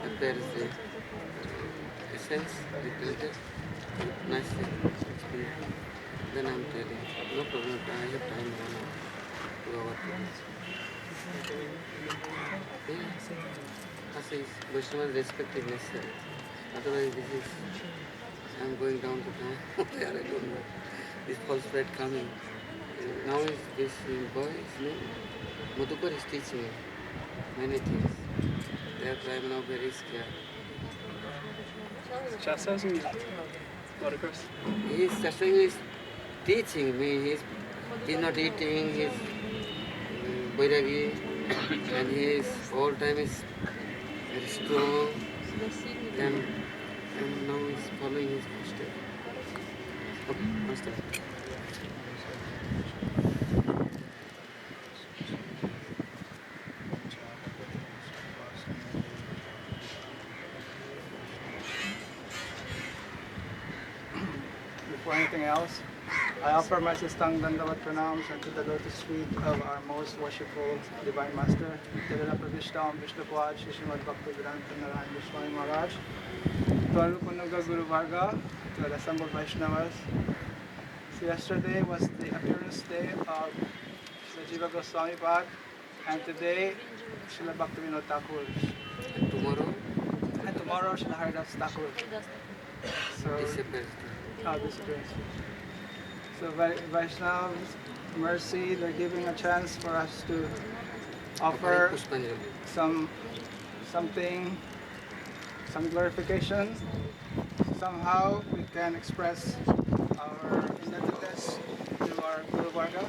appears the essence represented nicely. Then I'm telling, no problem, I have time now to our yes. As is Vaishnava respected necessary. Otherwise this is I'm going down to town. Where I don't know. This false pride coming. Now is this boy, his name Madhukar is teaching me many things. Therefore I am now very scared. Chastising you, Madhukar. He is suffering, is teaching me. He's not eating, he's Vairagi, and he is all time is very strong, and now he's following his footsteps. Okay, master. Before anything else, I offer my sistang dandavat pranams unto the lotus feet of our most worshipful Divine Master, Tirana Pravishtam Vishnupad Shishimad Bhaktivinod Gosvami Maharaj, to our Rupanuga Guru Varga, to the assembled Vaishnavas. So yesterday was the appearance day of Srila Jiva Goswami Pad, and today Srila Bhaktivinod Thakur. And tomorrow Srila Haridas Thakur. So disappears. disappears. So Vaishnav's mercy, they're giving a chance for us to offer something, some glorification. Somehow we can express our indebtedness to our Guru Varga.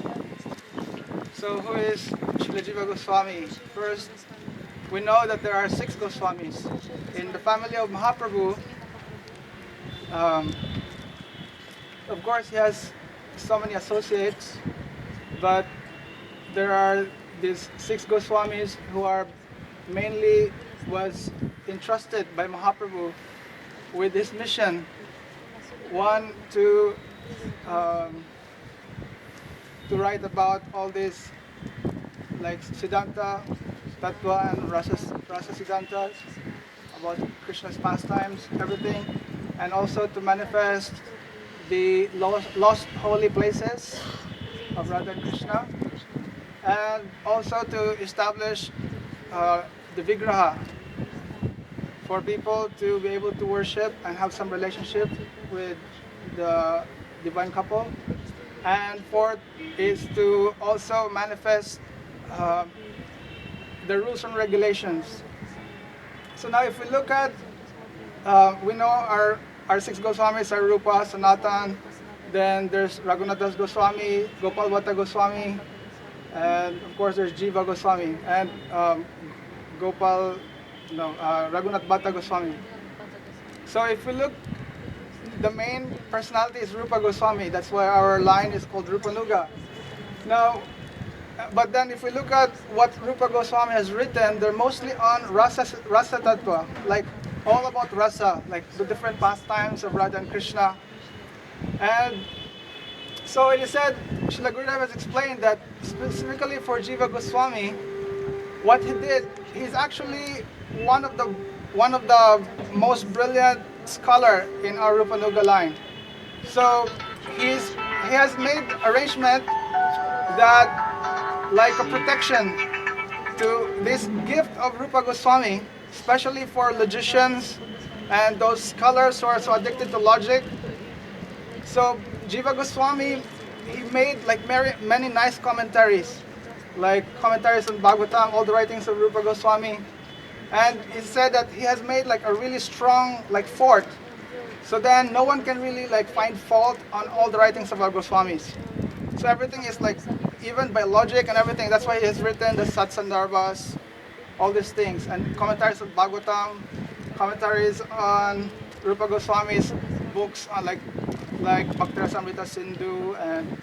So who is Srila Jiva Goswami? First, we know that there are 6 Goswamis. In the family of Mahaprabhu, of course he has so many associates, but there are these 6 Goswamis who are mainly was entrusted by Mahaprabhu with this mission. One, to write about all this, like Siddhanta, Tattva and Rasa Siddhantas, about Krishna's pastimes, everything, and also to manifest the lost holy places of Radha and Krishna, and also to establish the Vigraha for people to be able to worship and have some relationship with the divine couple. And fourth is to also manifest the rules and regulations. So now if we look at, we know our 6 Goswamis are Rupa, Sanatan, then there's Raghunath Goswami, Gopal Bhatta Goswami, and of course there's Jiva Goswami, and Raghunath Bhatta Goswami. So if we look, the main personality is Rupa Goswami, that's why our line is called Rupanuga. Now, but then if we look at what Rupa Goswami has written, they're mostly on Rasa Tattva, like all about rasa, like the different pastimes of Radha and Krishna. And so it is said, Srila Gurudev has explained that specifically for Jiva Goswami, what he did, he's actually one of the most brilliant scholar in our Rupanuga line. So he has made arrangement that, like a protection to this gift of Rupa Goswami, especially for logicians and those scholars who are so addicted to logic. So Jiva Goswami, he made like many nice commentaries, like commentaries on Bhagavatam, all the writings of Rupa Goswami. And he said that he has made like a really strong like fort. So then no one can really like find fault on all the writings of our Goswamis. So everything is like, even by logic and everything, that's why he has written the Satsandarbhas, all these things, and commentaries on Bhagavatam, commentaries on Rupa Goswami's books on like Bhaktirasamrita Sindhu and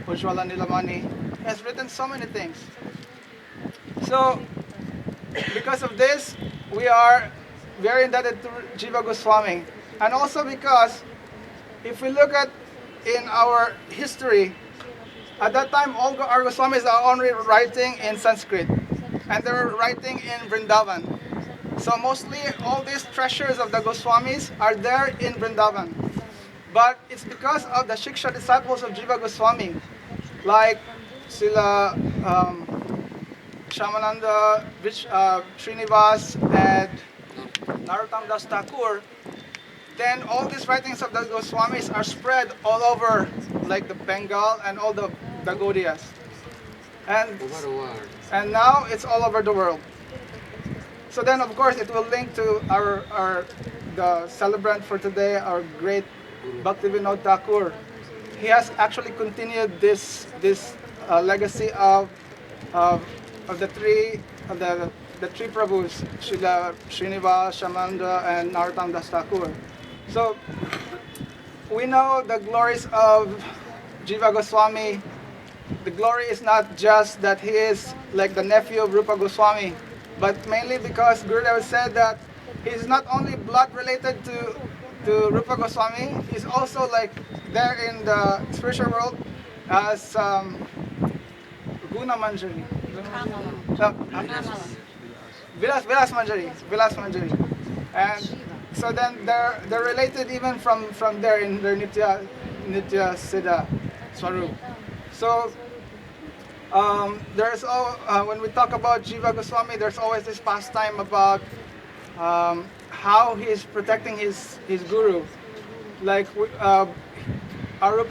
Ujjwala Nilamani. He has written so many things. So because of this, we are very indebted to Jiva Goswami. And also because if we look at in our history, at that time all our Goswamis are only writing in Sanskrit, and they were writing in Vrindavan. So mostly all these treasures of the Goswamis are there in Vrindavan. But it's because of the Shiksha disciples of Jiva Goswami, like Sila Shamananda, Srinivas, and Narottam Das Thakur. Then all these writings of the Goswamis are spread all over, like the Bengal and all the Gaudias. And, Over the world. and now it's all over the world. So then, of course, it will link to the celebrant for today, our great Bhaktivinod Thakur. He has actually continued this legacy of the three Prabhus, Srila Srinivas, Shamanda, and Narottam Das Thakur. So we know the glories of Jiva Goswami. The glory is not just that he is like the nephew of Rupa Goswami, but mainly because Gurudev said that he's not only blood related to Rupa Goswami, he's also like there in the spiritual world as Guna Manjari. Vilas Manjari. And so then they're related even from there in their Nitya Siddha Swarup. So when we talk about Jiva Goswami, there's always this pastime about how he is protecting his guru. Like Rupa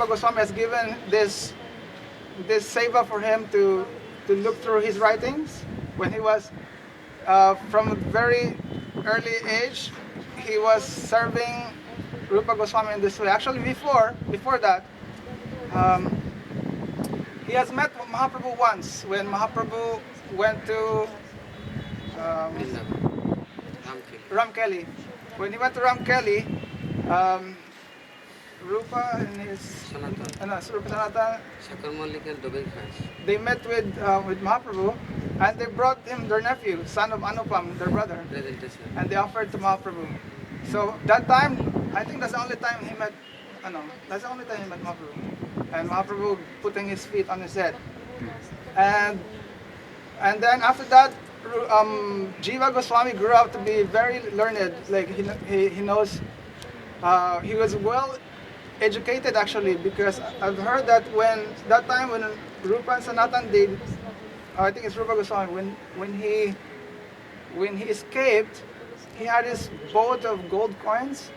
Goswami has given this seva for him to look through his writings. When he was from a very early age, he was serving Rupa Goswami in this way. Actually, before that, he has met Mahaprabhu once when Mahaprabhu went to Ramkeli. When he went to Ramkeli, Rupa and his Rupa Sanatan, they met with Mahaprabhu, and they brought him their nephew, son of Anupam, their brother, and they offered to Mahaprabhu. So that time, I think that's the only time he met. That's the only time he met Mahaprabhu, and Mahaprabhu putting his feet on his head, and then after that, Jiva Goswami grew up to be very learned. Like he knows, he was well educated actually, because I've heard that when Rupa and Sanatan I think it's Rupa Goswami, when he escaped, he had his boat of gold coins,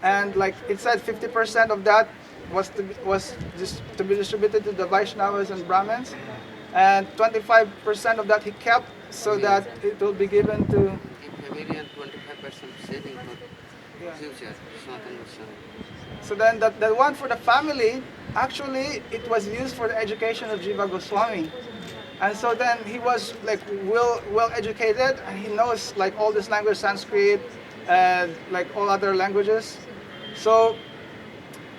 and like it said 50% of that was to be distributed to the Vaishnavas and Brahmins, and 25% of that he kept so that it will be given to family and 25% saving for future. So then the one for the family, actually it was used for the education of Jiva Goswami. And so then he was like well educated, and he knows like all this language, Sanskrit, and like all other languages. So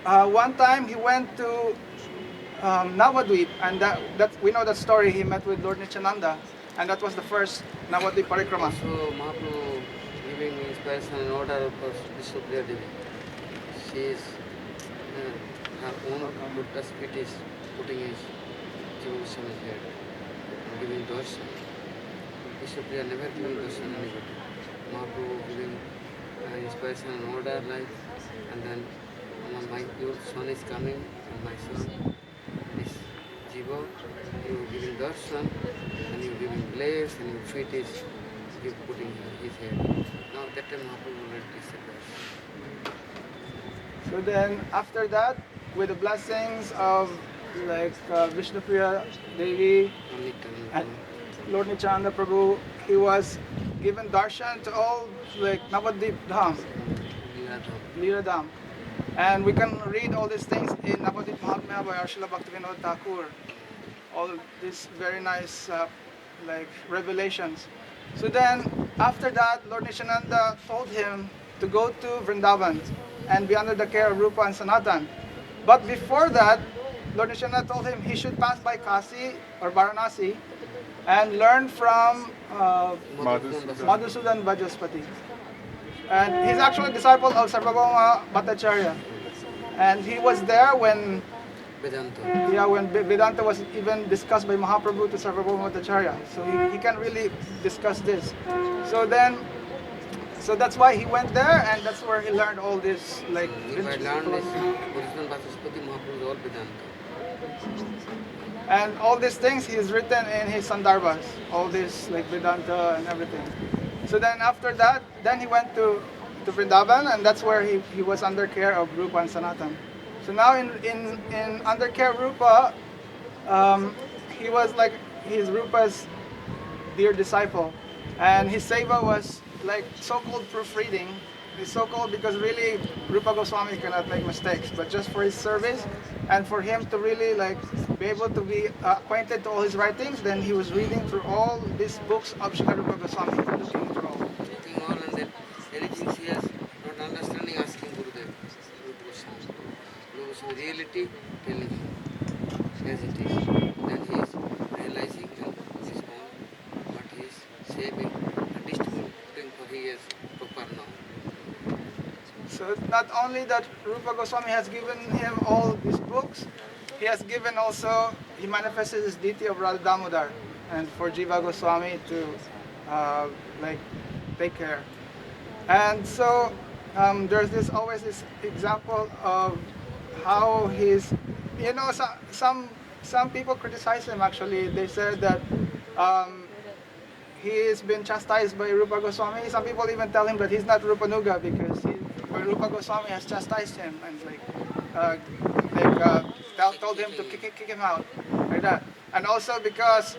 one time he went to Navadvip, and that we know that story. He met with Lord Nityananda, and that was the first Navadvip parikrama. So Mahaprabhu giving inspiration and order for Vishnupriya Devi. She is her own lotus feet is putting his Jiva Goswami's head and giving darshan. Vishnupriya never giving darshan anybody. Mahaprabhu giving inspiration and order like, and then your son is coming, and my son, this Jiva, you giving darshan, and you giving place, and your feet is you putting his head. Now that time Mahaprabhu already disappears. So then after that, with the blessings of like Vishnupriya Devi and Lord Nityananda Prabhu, he was given darshan to all like Navadvip Dham, Leela Dham. And we can read all these things in Navadvip Mahatmya by Srila Bhaktivinod Thakur. All these very nice like revelations. So then after that, Lord Nityananda told him to go to Vrindavan and be under the care of Rupa and Sanatan. But before that, Lord Nityananda told him he should pass by Kasi or Varanasi and learn from Madhusudan Vajaspati. And he's actually a disciple of Sarvabhauma Bhattacharya. And he was there when Vedanta was even discussed by Mahaprabhu to Sarvabhauma Bhattacharya. So he can really discuss this. So then So that's why he went there, and that's where he learned all this, like, If I learn this original Vachaspati Mahaprabhu is all Vedanta. and all these things he's written in his Sandarbhas, all this like Vedanta and everything. So then after that, then he went to Vrindavan, and that's where he was under care of Rupa and Sanatan. So now in under care of Rupa, he was like his Rupa's dear disciple, and his seva was like so-called proofreading. It's so-called because really Rupa Goswami cannot make mistakes, but just for his service and for him to really like be able to be acquainted to all his writings, then he was reading through all these books of Srila Rupa Goswami, looking through all. Reading all and then anything he has not understanding, asking Gurudev. Rupa Goswami. Rupa Goswami reality telling him as it is. Then he is realizing and this is wrong, what he is saving and distributing for he is proper now. So not only that Rupa Goswami has given him all these books, he has given also, he manifested his deity of Radha Damodar, and for Jiva Goswami to like take care. And so there's this always this example of how he's, you know, some people criticize him actually. They said that he's been chastised by Rupa Goswami. Some people even tell him that he's not Rupanuga because Rupa Goswami has chastised him and told him to kick him out, like that. And also because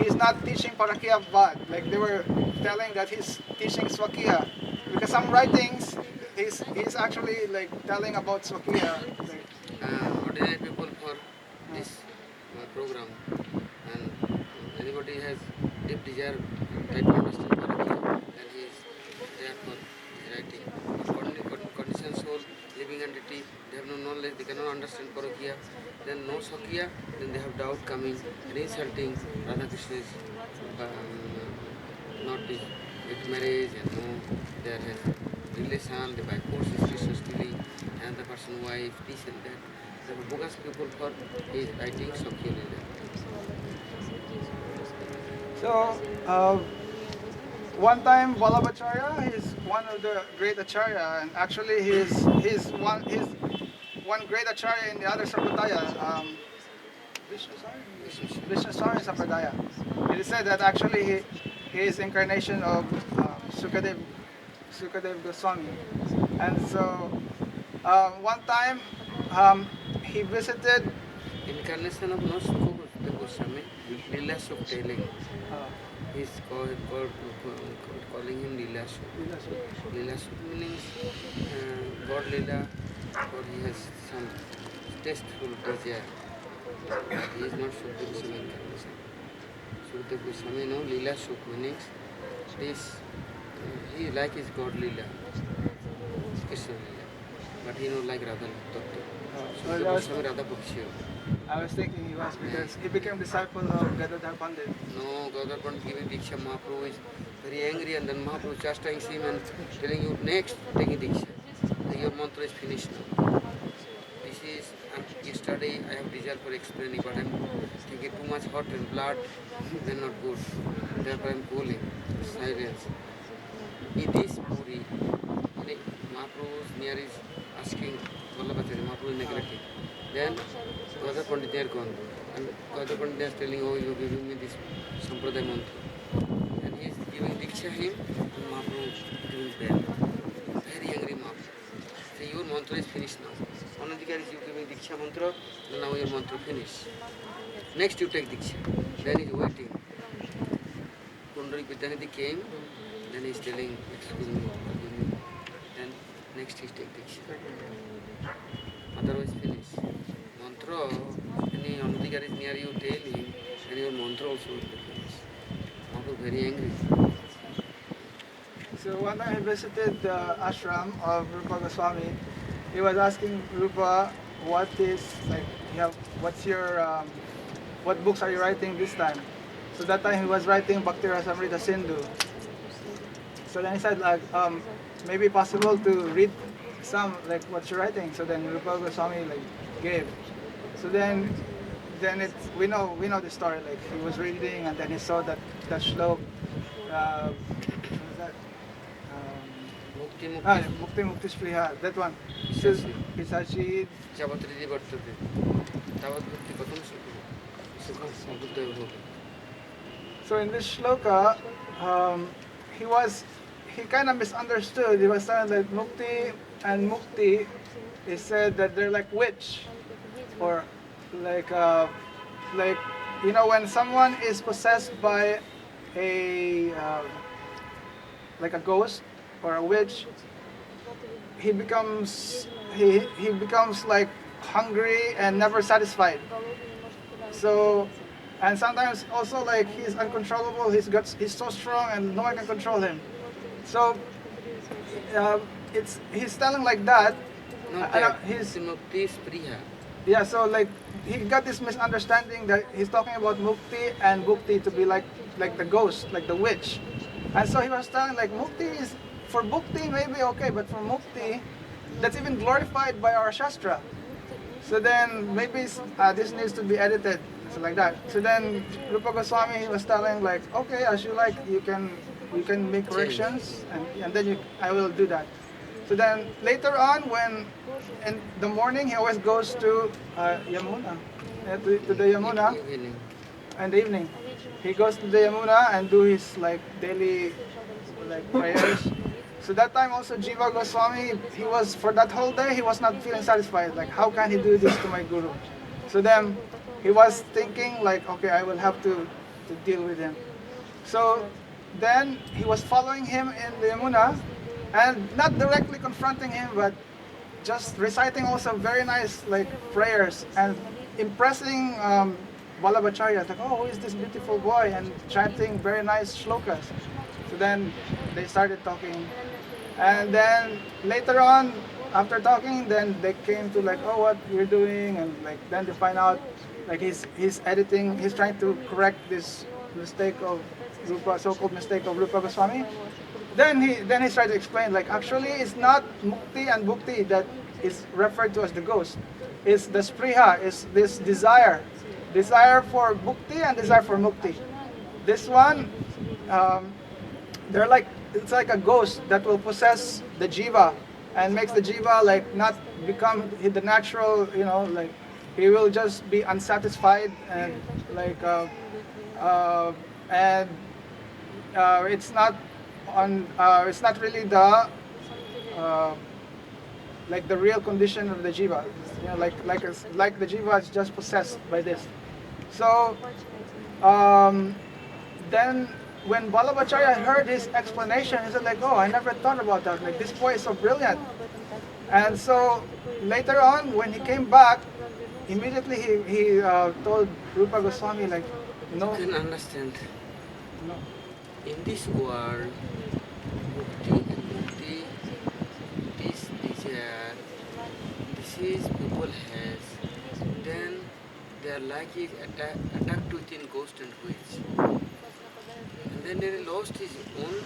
he's not teaching Parakya Vad, like they were telling that he's teaching Swakiya. Because some writings, he's actually like telling about Swakiya. Like, ordinary people for this program, and anybody has deep desire, try to understand Parakya, then he is there for his writing. But conditioned soul, living entity, they have no knowledge, they cannot understand Parakya, then no Swakiya, then they have doubt coming, and insulting Radha Krishna is not with marriage, and no, there has relation, they by force is Krishna stealing, and the person wife, this and that. The bogus people for his writing Swakiya Lila. So, one time Vallabhacharya is one of the great acharya, and actually he's one great acharya in the other sampradaya, Vishnu Swami sampradaya. It is said that actually he is incarnation of Sukadev Goswami, and so one time he visited. Incarnation of no Sukadev Goswami, Lila Suk telling. He's calling him Lila Suk. Lila Suk means God Lila, or he has some tasteful desire. He is not Sukadev Goswami incarnation. Sukadev Goswami, no, Lila Suk means this, he like his God Lila, Krishna Lila, but he not like Radha Tattva. Sukadev Goswami Radha Bhakshya. I was thinking he was because he became disciple of Gadadhar Pandit. No, Gadadhar Pandit giving Diksha, Mahaprabhu is very angry, and then Mahaprabhu chastising him and telling you next, taking Diksha. Your mantra is finished now. This is, yesterday I have desire for explaining, but I'm thinking too much hot and blood, then not good. Therefore I'm cooling, silence. It is Puri. Mahaprabhu near is asking Vallabhacharya, Mahaprabhu is neglecting. Then Gadadhar Pandit they are gone, and Gadadhar Pandit is telling, oh, you are giving me this Sampradaya mantra. And he is giving Diksha him, and Mahaprabhu is giving bell. Very angry Mahaprabhu. So your mantra is finished now. Anandikar is you giving Diksha mantra, and now your mantra finished. Next you take Diksha. Then he is waiting. Kundari Vidyanidhi came, then he is telling, excuse me, forgive me. Then next he take Diksha. Otherwise finish. Mantra, any Anandikar is near you, tell him, and your mantra also will be finished. Mahaprabhu very angry. So one time he visited the ashram of Rupa Goswami. He was asking Rupa, what books are you writing this time? So that time he was writing Bhakti Rasamrita Sindhu. So then he said, like, maybe possible to read some, like what you're writing. So then Rupa Goswami like gave. So then we know the story. Like he was reading, and then he saw that shlok. What was that? Mukti Mukti Mukti Spriha, that one. So, Pisachi. Chavatri Vartate. Tavat Mukti Patam Sukham Sambuddha Yoga. So in this shloka, he kind of misunderstood. He was saying that Mukti and Mukti, he said that they're like witch, or like when someone is possessed by a like a ghost or a witch, he becomes like hungry and never satisfied. So, and sometimes also like he's uncontrollable. He's so strong and no one can control him. So he's telling like that. No, he's Mukti Spriha. Yeah, so like he got this misunderstanding that he's talking about Mukti and Bhukti to be like the ghost, like the witch. And so he was telling like Mukti is, for Bhukti maybe okay, but for Mukti, that's even glorified by our Shastra. So then maybe this needs to be edited, so like that. So then Rupa Goswami was telling like, okay, as you like, you can make corrections, and then I will do that. So then later on, when in the morning he always goes to Yamuna, to the Yamuna, and the evening he goes to the Yamuna and do his like daily like prayers. So that time also Jiva Goswami, he was, for that whole day he was not feeling satisfied. Like, how can he do this to my guru? So then he was thinking like, okay, I will have to deal with him. So then he was following him in the Yamuna, and not directly confronting him, but just reciting also very nice like prayers and impressing Vallabhacharya, like, oh, who is this beautiful boy, and chanting very nice shlokas. So then they started talking, and then later on, after talking, then they came to like, oh, what you're doing, and like then they find out like he's editing, he's trying to correct this mistake of Rupa, so-called mistake of Rupa Goswami. Then he tried to explain like, actually it's not Mukti and Bhukti that is referred to as the ghost. It's the Spriha, is this desire for Bhukti and desire for Mukti. This one, they're like, it's like a ghost that will possess the Jiva and makes the Jiva like not become the natural, like he will just be unsatisfied and like it's not really the like the real condition of the Jiva. Like the Jiva is just possessed by this. So then when Vallabhacharya heard his explanation, he said like, oh, I never thought about that. Like, this boy is so brilliant. And so later on, when he came back, immediately he told Rupa Goswami like, no. You can understand. No. In this world, Mukti and Mukti, this desire, disease people has, then their life is attacked within ghost and witch. And then he lost his own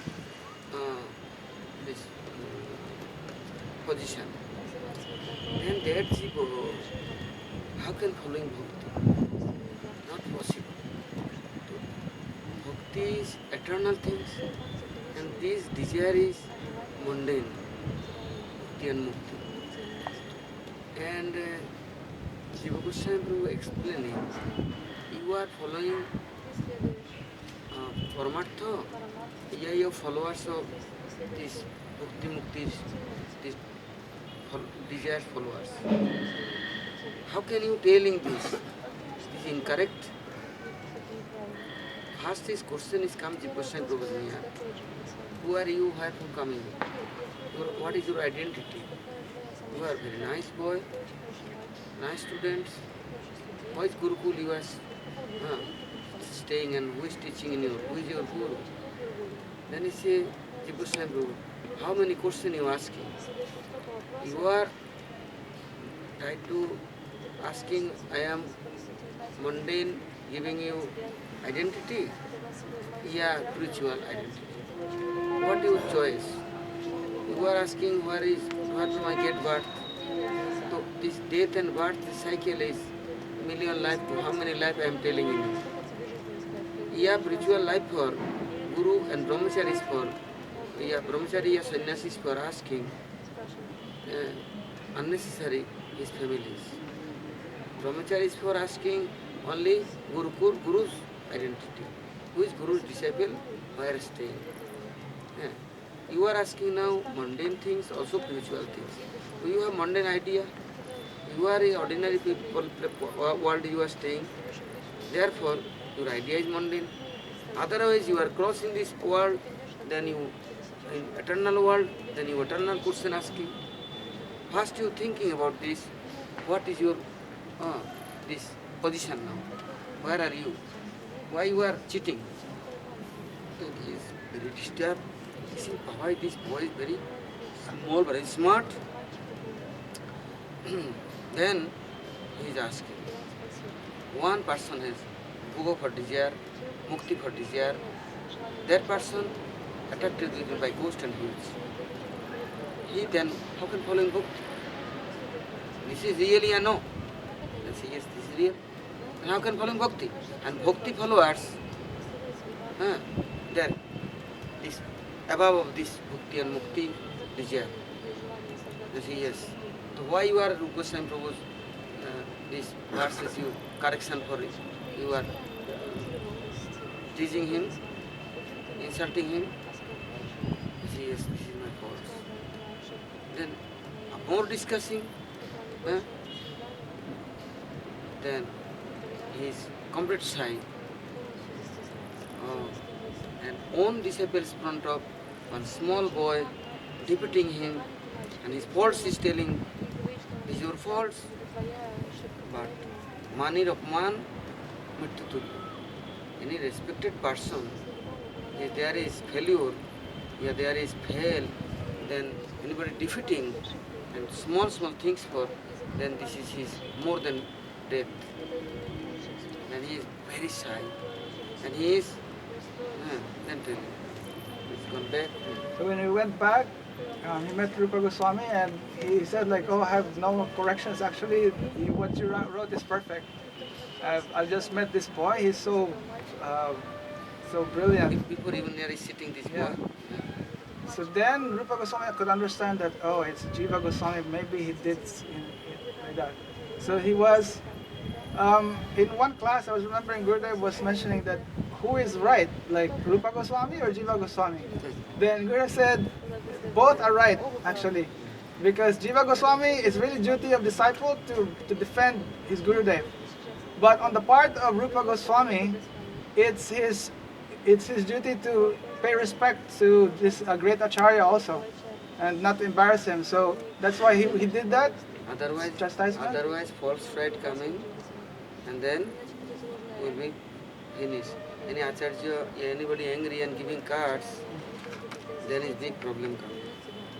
position. Then that Jiva, how can following Bhakti? Not possible. Bhakti is eternal things, and this desire is mundane, Bhakti and Mukti. And Jiva Goswami explaining, you are following Paramartha, you are followers of this Bhakti Mukti, this desire followers. How can you telling this? This is incorrect. First this question is come Jiva Goswami Prabhupada. Who are you? Where from coming? What is your identity? You are a very nice boy, nice students. Why is Gurukul you are staying, and who is teaching in you? Who is your Guru? Then he say, Jiva Goswami Prabhupada, how many questions you are asking? You are trying to asking, I am mundane, giving you identity? Yeah, spiritual identity. What is your choice? You are asking where do I get birth? So this death and birth, the cycle is million life to how many life I am telling you. Yeah, spiritual life for Guru and Brahmachari is for brahmachari or sannyasis for asking unnecessary his families. Brahmachari is for asking only Guru's identity. Who is Guru's disciple? Where staying? Yeah. You are asking now mundane things, also spiritual things. Do you have mundane idea? You are a ordinary people world you are staying. Therefore, your idea is mundane. Otherwise, you are crossing this world, then you in eternal world, then you eternal question asking. First, you thinking about this. What is your this position now? Where are you? Why you are cheating? And he is very disturbed. He said, why this boy is very small, very smart? Then he is asking. One person has bhoga for desire, mukti for desire. That person attracted by ghost and wheels. He then, how can follow in bhakti? This is really a no. Then say, yes, this is real. And how can follow in bhakti? And bhakti followers, they are this, above of this bhakti and mukti desire. They say, yes. So why you are Gosvami Prabhu's this verses you correction for it? You are teasing him, insulting him. He says, yes, this is my fault. Then more discussing, then he is complete shy. And own disciples front of one small boy, defeating him, and his faults is telling, this is your faults. But manir of man, mrityutulya. Any respected person, if there is failure, if there is fail, then anybody defeating and small things for, then this is his more than death. And he is very shy. And he is, then tell him, he's gone back. So when he went back, he met Rupa Goswami and he said like, oh, I have no corrections. Actually, what you wrote is perfect. I just met this boy. He's so brilliant. Before even there is sitting this Yeah. boy. So then Rupa Goswami could understand that, oh, it's Jiva Goswami. Maybe he did like that. So he was, in one class, I was remembering Gurudev was mentioning that who is right, like Rupa Goswami or Jiva Goswami? Then Gurudev said, both are right, actually. Because Jiva Goswami is really duty of disciple to defend his Gurudev. But on the part of Rupa Goswami, it's his duty to pay respect to this great Acharya also, and not to embarrass him. So that's why he did that. Otherwise false pride coming, and then will be finished. Any Acharya, anybody angry and giving cards, then is big problem coming.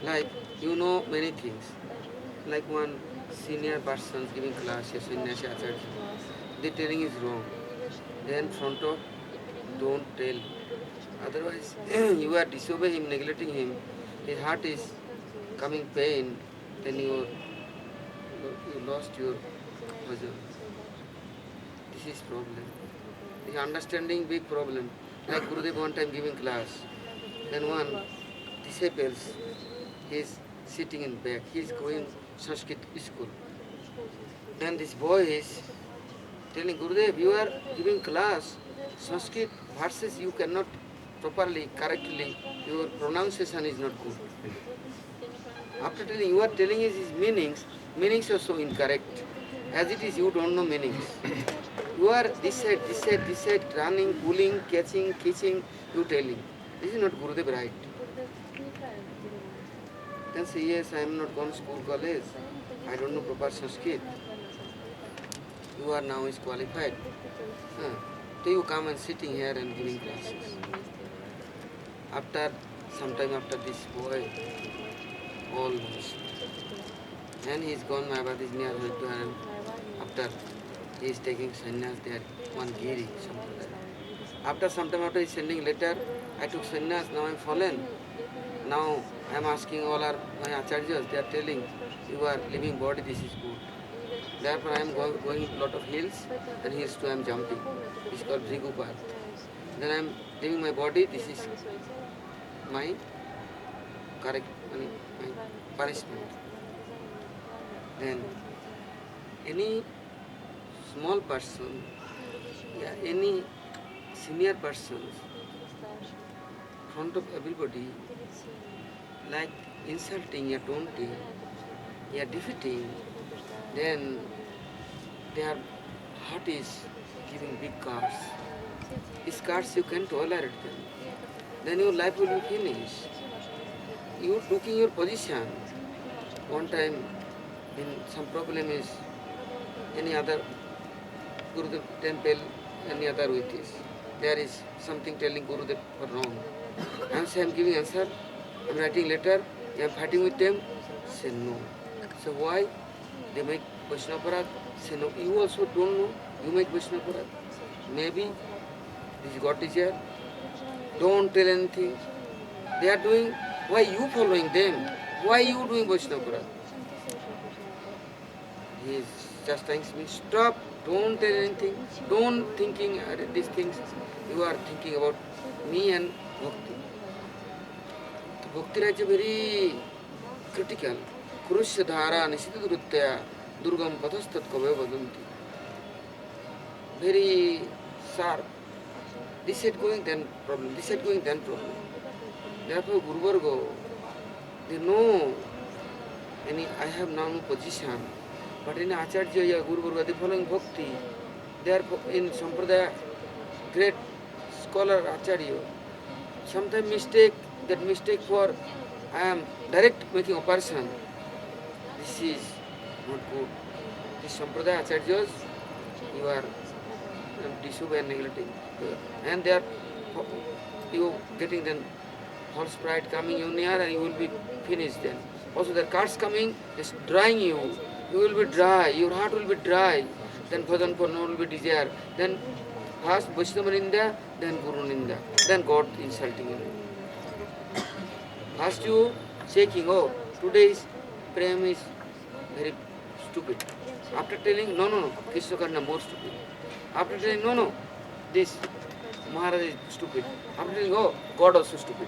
Like, you know many things. Like one senior person giving class, a sannyasi Acharya, they telling is wrong. Then front of, don't tell. Otherwise, you are disobeying him, neglecting him. His heart is coming pain. Then you lost your bhajan. This is problem. This understanding big problem. Like Gurudev one time giving class. Then one disciples, he is sitting in back. He is going Sanskrit school. Then this boy is telling Gurudev, you are giving class, Sanskrit verses you cannot properly, correctly, your pronunciation is not good. After telling, you are telling his meanings are so incorrect. As it is, you don't know meanings. You are this side, running, pulling, catching, you telling. This is not Gurudev right. Then say, yes, I am not gone to school, college. I don't know proper Sanskrit. You are now is qualified. So you come and sitting here and giving classes. Sometime after this boy, all lost. And he is gone, Mayabad is near Haridwar, and after he is taking sannyas there, one giri, something like that. After some time after he is sending letter, I took sannyas, now I am fallen. Now I am asking all our my acharyas, they are telling, you are living body, this is good. Therefore I am going a lot of hills, and hills too I am jumping. It is called Bhrigupat. Then I am leaving my body, this is my correct my punishment. Then any small person, yeah, any senior person, in front of everybody, like insulting or taunting, yeah, defeating, then their heart is giving big scars. These scars you can tolerate them. Then your life will be finished. You looking your position. One time, when some problem is any other Gurudev temple, any other with this, there is something telling Gurudev for wrong. I am saying, I am giving answer. I am writing letter. I am fighting with them. Say no. So why? They make Vaishnava Parad. Say no. You also don't know. You make Vaishnava Parad. Maybe this is God teacher. Don't tell anything. They are doing. Why you following them? Why you doing Vaishnava Parad? He is just thanks me. Stop. Don't tell anything. Don't thinking these things. You are thinking about me and Bhakti. Bhakti is very critical. Kurusya dhara nisita duruttaya durgam pathastat kave vadanti. Very sharp. This side going, then problem. This side going, then problem. Therefore, Guru Varga, they know I have now no position. But in Acharya, Guru Varga, they following Bhakti. They are in Sampradaya, great scholar Acharya. Sometimes that mistake for I am direct making operation. This is not good. This Sampradaya Acharyas, you are disobeying, neglecting. And they are you getting then false pride coming you near and you will be finished then. Also the cards coming is drying you. You will be dry, your heart will be dry. Then bhajan for no will be desire. Then first Vaishnava Ninda, then Guru Ninda, then God insulting you. First you checking, oh, today's prem is very stupid. After telling, no, Krishna Karna more stupid. After telling, no, this Maharaj is stupid. After telling, oh, God also stupid.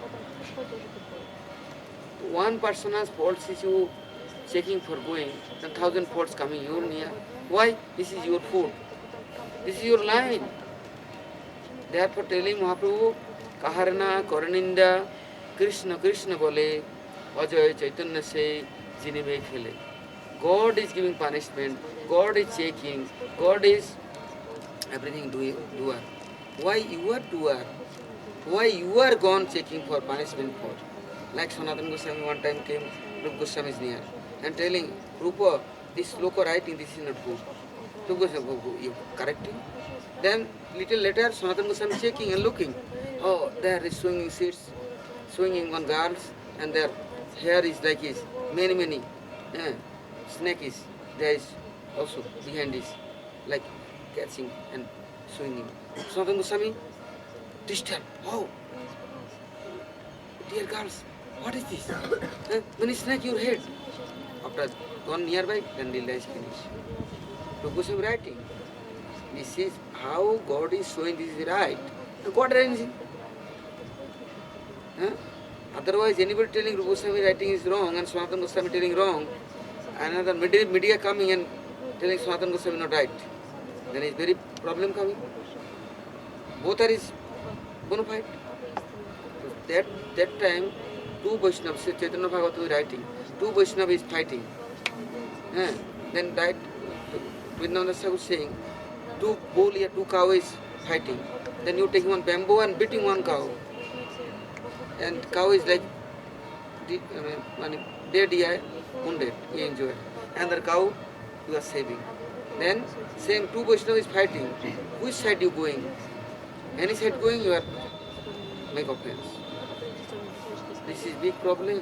One person's faults is you checking for going, then 1,000 faults coming your near. Why? This is your food. This is your line. Therefore telling Mahaprabhu, Kaharana, Koraninda, Krishna bole, Ajay Chaitanya se, Jinime khele. God is giving punishment, God is checking, God is everything doer. Why you are doer? Why you are gone checking for punishment for? Like Sanatana Goswami one time came, Rupa Goswami is near, and telling, Rupa, this sloka writing, this is not good. Rupa Goswami, you correcting? Then little later, Sanatana Goswami checking and looking. Oh, there is swinging seats, swinging on girls, and their hair is like this. Many. Snake is, there is also behind this, like catching and swinging. Sanatana Goswami, disturbed. Oh, dear girls, what is this? When you snake your head. After gone nearby, then the light finish. Rupa Goswami writing. This is how God is showing this is right. God anything. Otherwise, anybody telling Rupa Goswami writing is wrong and Sanatana Goswami telling wrong, another media coming and telling Sanatana Goswami not right, then is very problem coming. Both are is bona fide. So that time, two Vaishnavas, Chaitanya Bhagavata is writing, two Vaishnavas is fighting. Then right, Vrindavan Thakur saying, two bull or two cow is fighting. Then you taking one bamboo and beating one cow. And cow is like dead, wounded, you enjoy. And the cow you are saving. Then same two Vaishnavas is fighting. Which side you going? Any side going, you are make offense. This is big problem.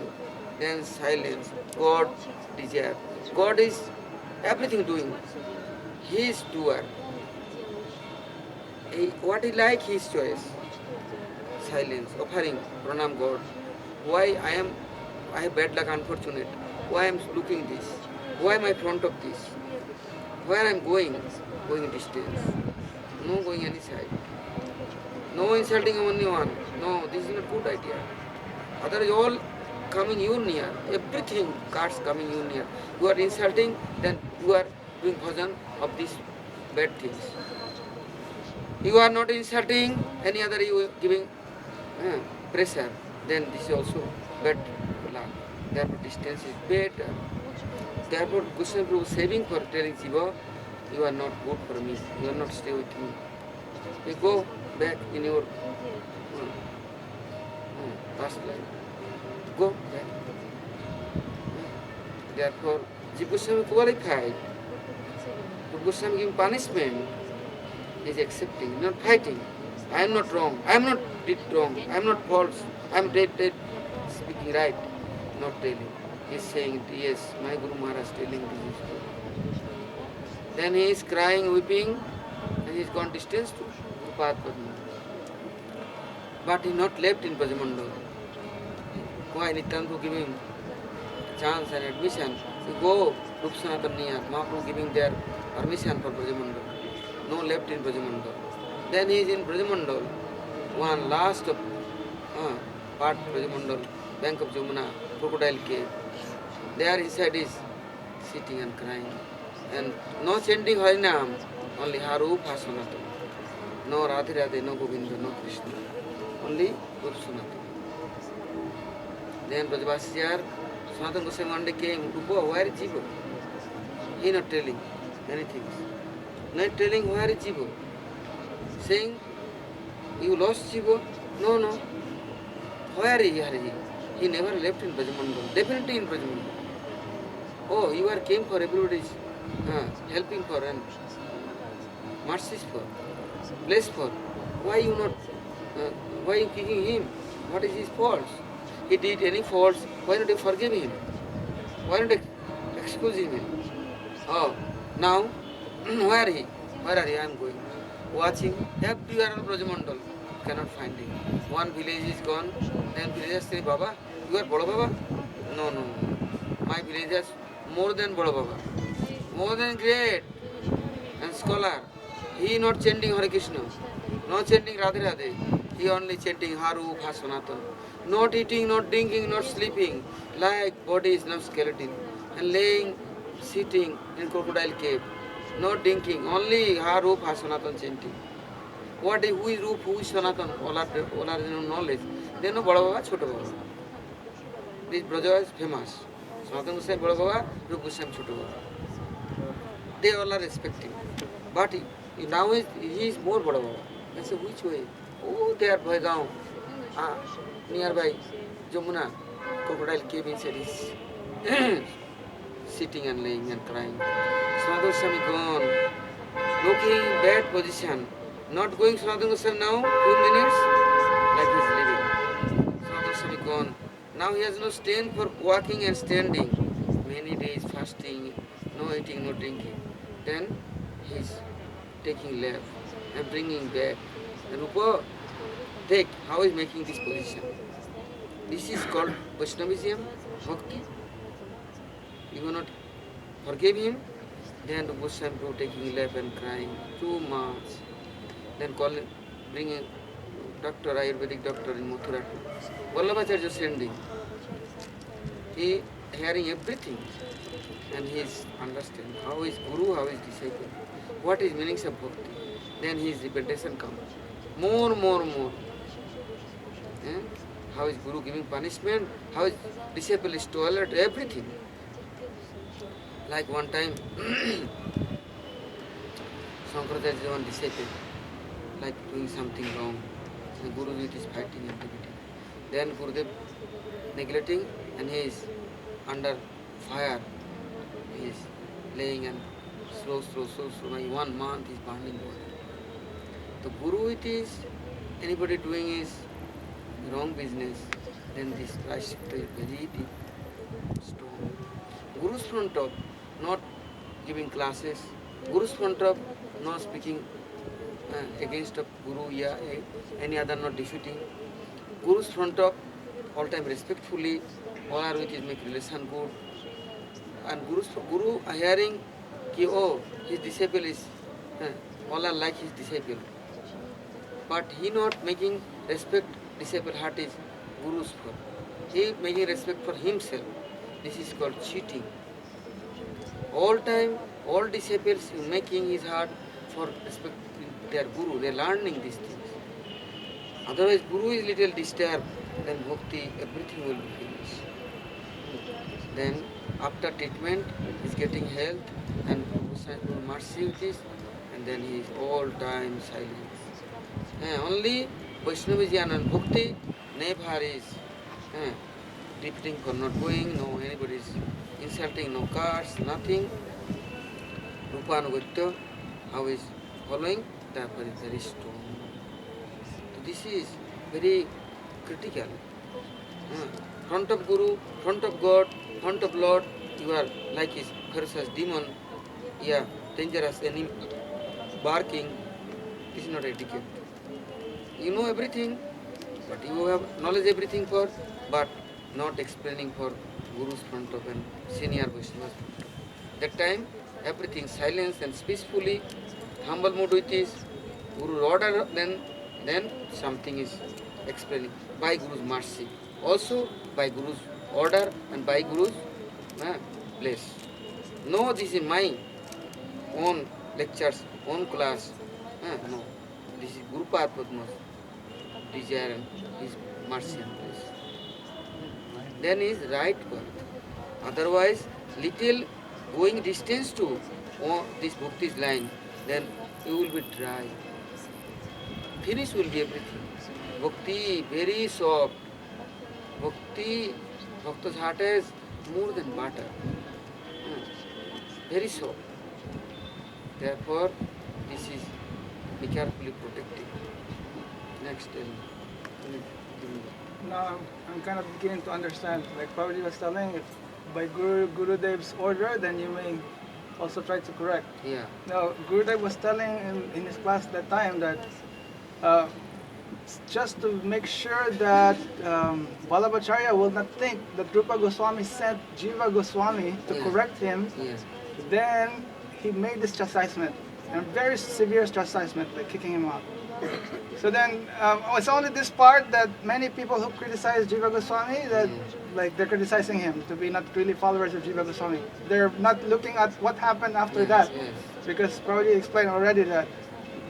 Then silence. God desire. God is everything doing. He is doer. What he like, his choice. Silence, offering, pranam God. Why I have bad luck, unfortunate. Why I am looking this? Why am I front of this? Where I am going distance. No going any side. No insulting anyone. No, this is not good idea. Otherwise all coming you near, everything cards coming you near. You are insulting, then you are doing bhajan of these bad things. You are not insulting any other, you are giving pressure, then this is also bad luck. Therefore distance is better. Therefore Goswami Prabhu saving for telling Jiva, you are not good for me, you are not stay with me. You go back in your past life. Go back. Therefore, Jiva Goswami qualified. But Goswami giving punishment, he is accepting, not fighting. I am not wrong, I am not did wrong, I am not false, I am dead, speaking right, not telling. He is saying, yes, my Guru Maharaj telling this is true. Then he is crying, weeping, and he is gone distance to Path Padma. But he not left in Brajamandal. Why Nityananda give him chance and admission? So go, Rup Sanatan Niyat, Mahaprabhu giving their permission for Brajamandal. No left in Brajamandal. Then he is in Brajamandal, one last of part Brajamandal, bank of Jamuna, crocodile cave. There inside is sitting and crying. And no chanting Harinam, only Haru Pasanata. No Radhe Radhe, no Govinda, no Krishna. Only Rup Sanatan. Then Brajavasya, Sanatana Goswami one day came, Rupa, where is Jiva? He not telling anything. Not telling where is Jiva. Saying, you lost Jiva? No, no. Where is he? He never left in Brajamandal. Definitely in Brajamandal. Oh, you are came for everybody's helping for and mercy for, bless for. Why you not? Why you kicking him? What is his fault? He did any faults. Why not you forgive him? Why not excuse him? Oh, now where he? Where are he? I am going. Watching everywhere on Brajamandal. Cannot find him. One village is gone. Then villagers say, Baba, you are Bada Baba? No, no, no. My villagers more than Bada Baba. More than great and scholar. He not chanting Hare Krishna. Not chanting Radhe Radhe. He only chanting Haru Bhasanatan. Not eating, not drinking, not sleeping. Like body is now skeleton. And laying, sitting in crocodile cave. Not drinking. Only Haru Bhasanatan chanting. What is, who is Rup, who is Sanatan? All are no knowledge. They know Bada Baba, Chota Baba. This Braja is famous. Sanatana Goswami Bada Baba, Rup Goswami Chota Baba. They all are respecting. But now he is more Bada Baba. I say, which way? Oh, there, Bhaigaon. Nearby, Jamuna, crocodile cave inside is sitting and laying and crying. Sanatana Goswami gone, looking bad position. Not going Sanatana Goswami now, 2 minutes, like he is living. Sanatana Goswami gone. Now he has no strength for walking and standing. Many days fasting, no eating, no drinking. Then he is taking left and bringing back. And Rupa, take, how is making this position? This is called Vaishnavism, Bhakti. You will not forgive him. Then Rupa Goswami taking left and crying too much. Then calling, bringing doctor, Ayurvedic doctor in Mathura. Vallabhacharya sending. He hearing everything. And he is understanding how is Guru, how is disciple. What is meanings of Bhakti. Then his repentation comes. More. How is Guru giving punishment, how is disciple is tolerate, everything. Like one time, Sankaracharya is one disciple, like doing something wrong. And Guru is fighting and debating. Then Gurudev neglecting and he is under fire. He is laying and slow, like 1 month is burning body. The Guru it is, anybody doing is wrong business, then this price is very deep, strong. Guru's front of not giving classes, Guru's front of not speaking against of Guru, any other not defeating. Guru's front of all time respectfully, all are with his make relation good. And Guru hearing ki, oh, his disciple is, all are like his disciple. But he not making respect disciple heart is Guru's fault. He making respect for himself. This is called cheating. All time, all disciples making his heart for respecting their guru. They are learning these things. Otherwise, guru is little disturbed, then bhakti, everything will be finished. Then, after treatment, he is getting health, and Guru mercy with this, and then he is all time silent. Only Vaishnavism and bhakti never is repeating for not going, no anybody is insulting, no cards, nothing. Rupanugatya, how is following, therefore is very strong. So this is very critical. Front of Guru, front of God, front of Lord, you are like his ferocious demon, dangerous enemy, barking. This is not etiquette. You know everything, but you have knowledge everything for, but not explaining for Guru's front of and senior Vaishnavas. That time, everything silence and peacefully, humble mood with this, Guru's order, then something is explaining by Guru's mercy. Also by Guru's order and by Guru's place. No, this is my own lectures, own class. No, this is Guru Padma's desire and his mercy and place. Then is right path. Otherwise, little going distance to this bhakti's line, then you will be dry. Finish will be everything. Bhakti, very soft. Bhakti, Bhakta's heart is more than butter. Very soft. Therefore, this is be carefully protected. Next, Now I'm kind of beginning to understand. Like Prabhuji was telling, if by Gurudev's order, then you may also try to correct. Yeah. Now Gurudev was telling in his class that time that just to make sure that Vallabhacharya will not think that Rupa Goswami sent Jiva Goswami to correct him, then he made this chastisement, and very severe chastisement, like kicking him out. So then, it's only this part that many people who criticize Jiva Goswami, that like they're criticizing him to be not really followers of Jiva Goswami. They're not looking at what happened after that, because Prabhuji explained already that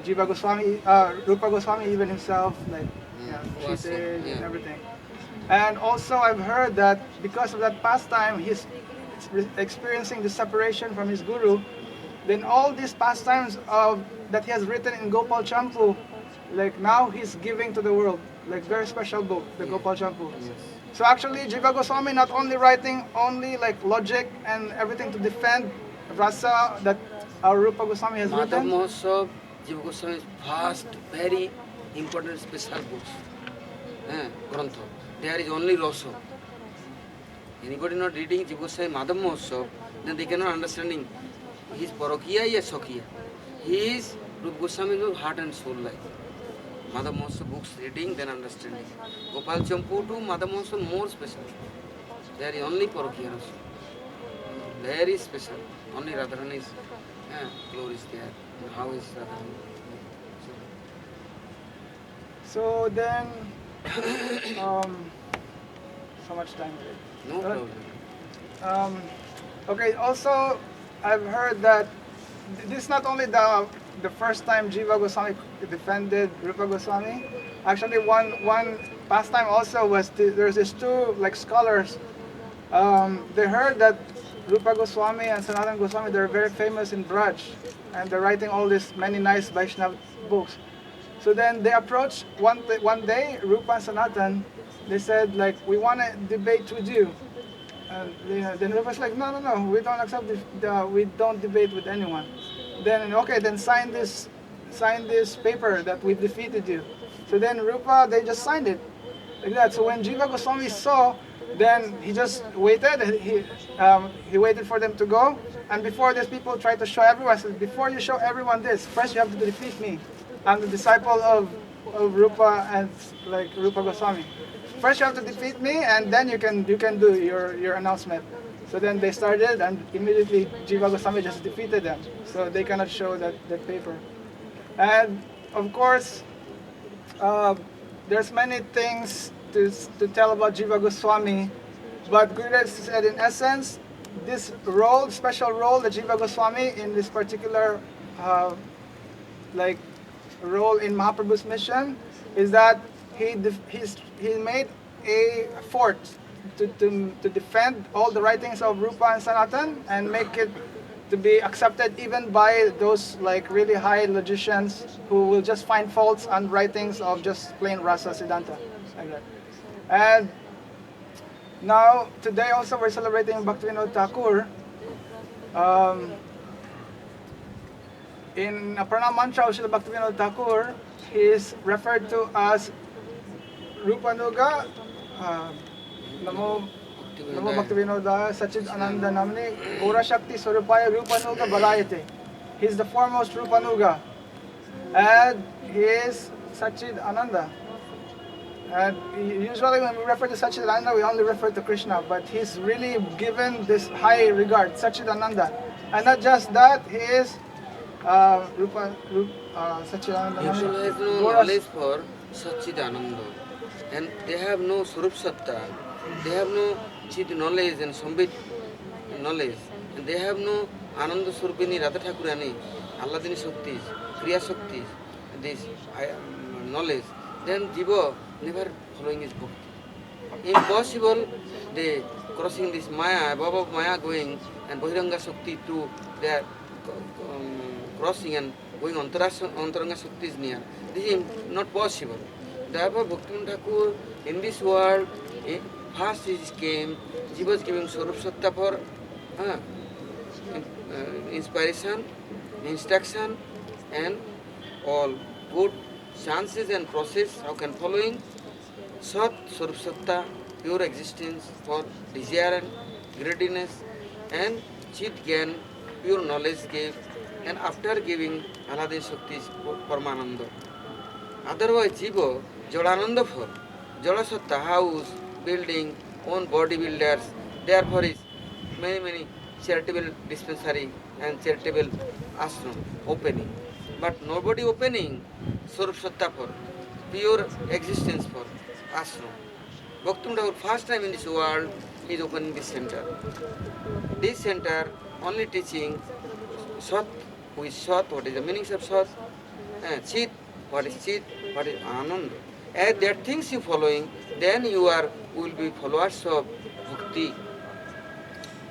Jiva Goswami, Rupa Goswami even himself, like cheated and everything. And also I've heard that because of that pastime, he's experiencing the separation from his guru. Then all these pastimes that he has written in Gopal Champu, like now he's giving to the world, like very special book, the Gopal Champu. So actually Jiva Goswami not only writing only like logic and everything to defend rasa that our Rupa Goswami has written. Madhav Jiva Goswami's first, very important special books. Grantha. There is only rasa. Anybody not reading Jiva Goswami Madhav Mahotsav, then they cannot understanding his Parokiya or Sakhiya. He is Rupa Goswami's heart and soul life. Madhav Mahotsav books reading, then understanding. Gopal Champu to Madhav Mahotsav more special. There is only Parokiya rasa. Very special. Only Radharani's glory is there. How is Radharani? So then, so much time. No problem. Okay, also I've heard that this is not only the first time Jiva Goswami defended Rupa Goswami. Actually, one pastime also was there's these two like scholars. They heard that Rupa Goswami and Sanatana Goswami, they're very famous in Braj, and they're writing all these many nice Vaishnava books. So then they approached one day Rupa and Sanatan. They said like, we want to debate with you. And then Rupa was like, no, we don't accept we don't debate with anyone. Then okay, then sign this paper that we defeated you. So then Rupa, they just signed it like that. So when Jiva Goswami saw, then he just waited. He waited for them to go. And before this, people tried to show everyone. Said, before you show everyone this, first you have to defeat me. I'm the disciple of Rupa and like Rupa Goswami. First you have to defeat me, and then you can do your announcement. So then they started, and immediately Jiva Goswami just defeated them. So they cannot show that paper. And of course, there's many things to tell about Jiva Goswami. But Gurudev said, in essence, this role, special role that Jiva Goswami in this particular like role in Mahaprabhu's mission is that he made a fort to defend all the writings of Rupa and Sanatan and make it to be accepted even by those like really high logicians who will just find faults on writings of just plain Rasa Siddhanta. Like that. And now today also we're celebrating Bhaktivinod Thakur. In a pranam mantra of Srila Bhaktivinod Thakur, he is referred to as Rupanuga, Namo Bhaktivinodaya Sachid Ananda Namni Gaura Shakti Swarupaya Rupanuga Balayate. He is the foremost Rupanuga, and he is Sachid Ananda. And usually when we refer to Sachid Ananda, we only refer to Krishna, but he's really given this high regard, Sachid Ananda. And not just that, he is Sachidananda. Usually has no knowledge for Sachidananda, and they have no Swarup Satta, they have no Chit knowledge and Sambit knowledge, and they have no Ananda Surupini Radha Thakurani, Alladini Shaktis, Kriya Shaktis, this knowledge. Then Jiva never following his book. Impossible they crossing this Maya, above Maya going and Bahiranga Shakti to their crossing and going Antaranga Shakti is near. This is not possible. Therefore, Bhaktivinod Thakur in this world, first he came, he was giving Swarup Satta for inspiration, instruction, and all good chances and process how can following Sat Swarup Satta, pure existence for desire and greediness, and Chit Gyan, pure knowledge gave, and after giving Aladi Shakti is Paramananda. Otherwise, Jiva, Jodananda for Joda Satta, house, building, own bodybuilders, therefore is many charitable dispensary and charitable ashram opening. But nobody opening Swarup Satta for pure existence for ashram. Bhaktivinod Thakur first time in this world is opening this center. This center only teaching Sat, who is Sat, what is the meaning of Sat, Chit, what is Chit, what is Ananda. As that things you following, then you will be followers of Bhakti.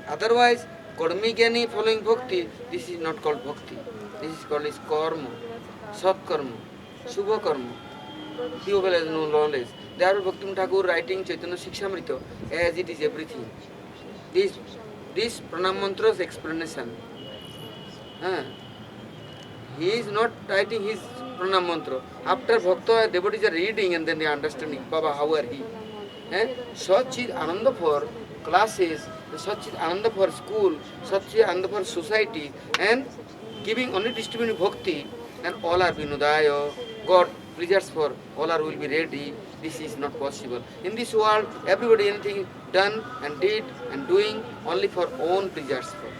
Otherwise, Karmi Gyani following Bhakti, this is not called Bhakti. This is called Karma, Sat Karma, Shubha Karma. People has no knowledge. Therefore, Bhaktivinod Thakur writing Chaitanya Shikshamrita as it is everything. This pranam mantra's explanation. He is not writing his pranam mantra. After Bhakta, devotees are reading and then they are understanding, Baba, how are he? Such is Ananda for classes, such is Ananda for school, such is Ananda for society, and giving only distributing bhakti, and all are Vinodaya, God pleasures for all are will be ready. This is not possible. In this world, everybody anything done and did and doing only for own pleasures for.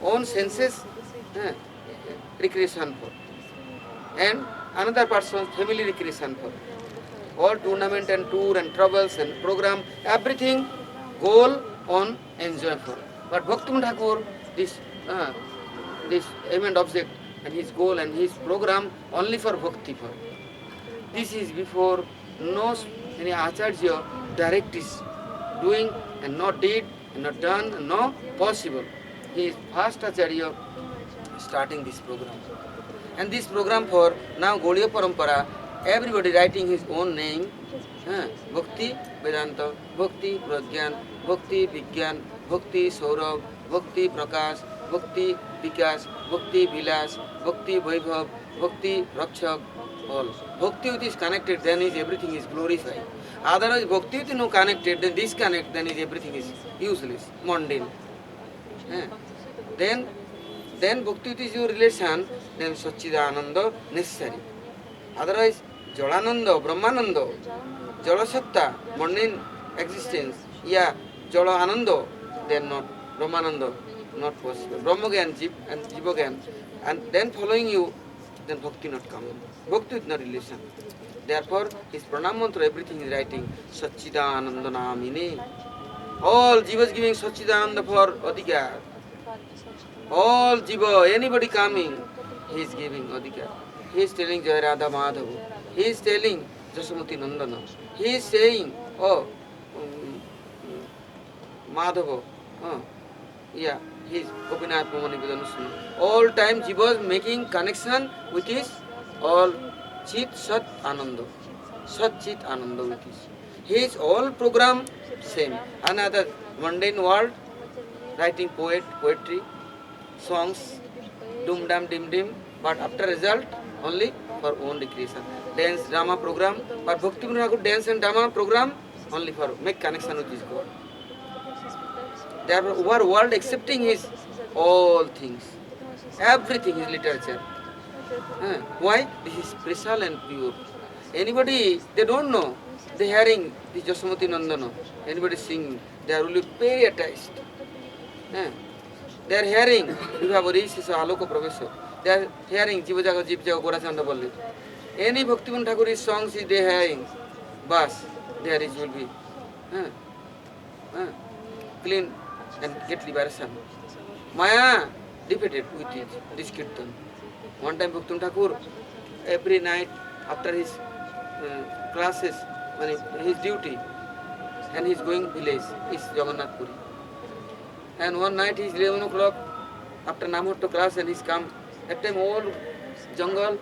Own senses, recreation for. And another person's family recreation for. All tournament and tour and travels and program, everything goal on enjoy for. But Bhaktivinod Thakur, this aim and object and his goal and his program only for bhakti for. This is before no any acharya direct is doing and not did and not done and not possible. He is first acharya starting this program. And this program for now Gaudiya Parampara, everybody writing his own name, Bhakti Vedanta, Bhakti Pragyan, Bhakti Vigyan, Bhakti Saurabh, Bhakti Prakash, Bhakti Vikas, Bhakti Vilas, Bhakti Vaibhav, Bhakti Rakshak, all. Bhakti with is connected, then is everything is glorified. Otherwise, Bhakti with is no connected, then disconnect, then is everything is useless, mundane. Then Bhakti with is your relation, then Sachidananda necessary. Otherwise, Jodananda, Brahmananda, Jalasatta, mundane existence, Jala Ananda, then not Brahmananda, not possible. Brahmagyan and Jivagyan, and then following you, then Bhakti not coming. Bhakti with no relation. Therefore, his pranam mantra, everything is writing Satchidananda Namine. All Jivas giving Satchidananda for Adhikar. All Jiva, anybody coming, he is giving Adhikar. He is telling Jai Radha Madhava. He is telling Jasamati Nandana. He is saying, oh, Madhava. Yeah, he is Gopinath Pramani Vedanusana. All time Jiva is making connection with his all Chit Sat Ananda. Sat Chit Ananda with his. His all program same. Another mundane world, writing poetry, songs, dum dum dim dim, but after result only for own recreation. Dance drama program, but Bhaktivinod Thakur dance and drama program only for make connection with his God. Therefore, over world accepting his all things, everything is literature. Why? This is special and pure. Anybody, they don't know. They hearing the Jasamati Nandana. Anybody singing, they are really very attached. They are hearing Viva Boris Aloka Professor. They are hearing Jiva Jaga Jiva Jaga Gora Chanda Balli. Any Bhaktivinod Thakur's songs is they hearing. Bas, there is will be clean and get liberation. Maya defeated with this kirtan. One time Bhaktivinod Thakur, every night after his classes, his duty, and he is going village, is Jagannath Puri. And one night he is 11 o'clock after Namhatto class and he's come. That time all jungle,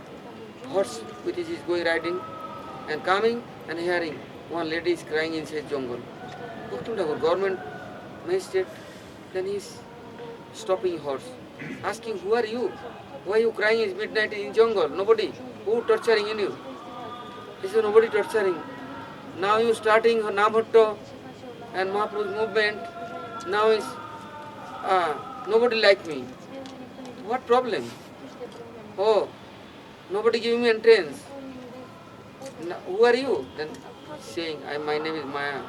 horse with his is going riding and coming and hearing one lady is crying inside jungle. Bhaktivinod Thakur, government magistrate, then he is stopping horse, asking, who are you? Why you crying is midnight in jungle? Nobody. Who torturing in you? He said, nobody torturing. Now you starting Namhatto and Mahaprabhu's movement. Now is nobody like me. What problem? Oh, nobody giving me entrance. Who are you? Then saying, my name is Maya.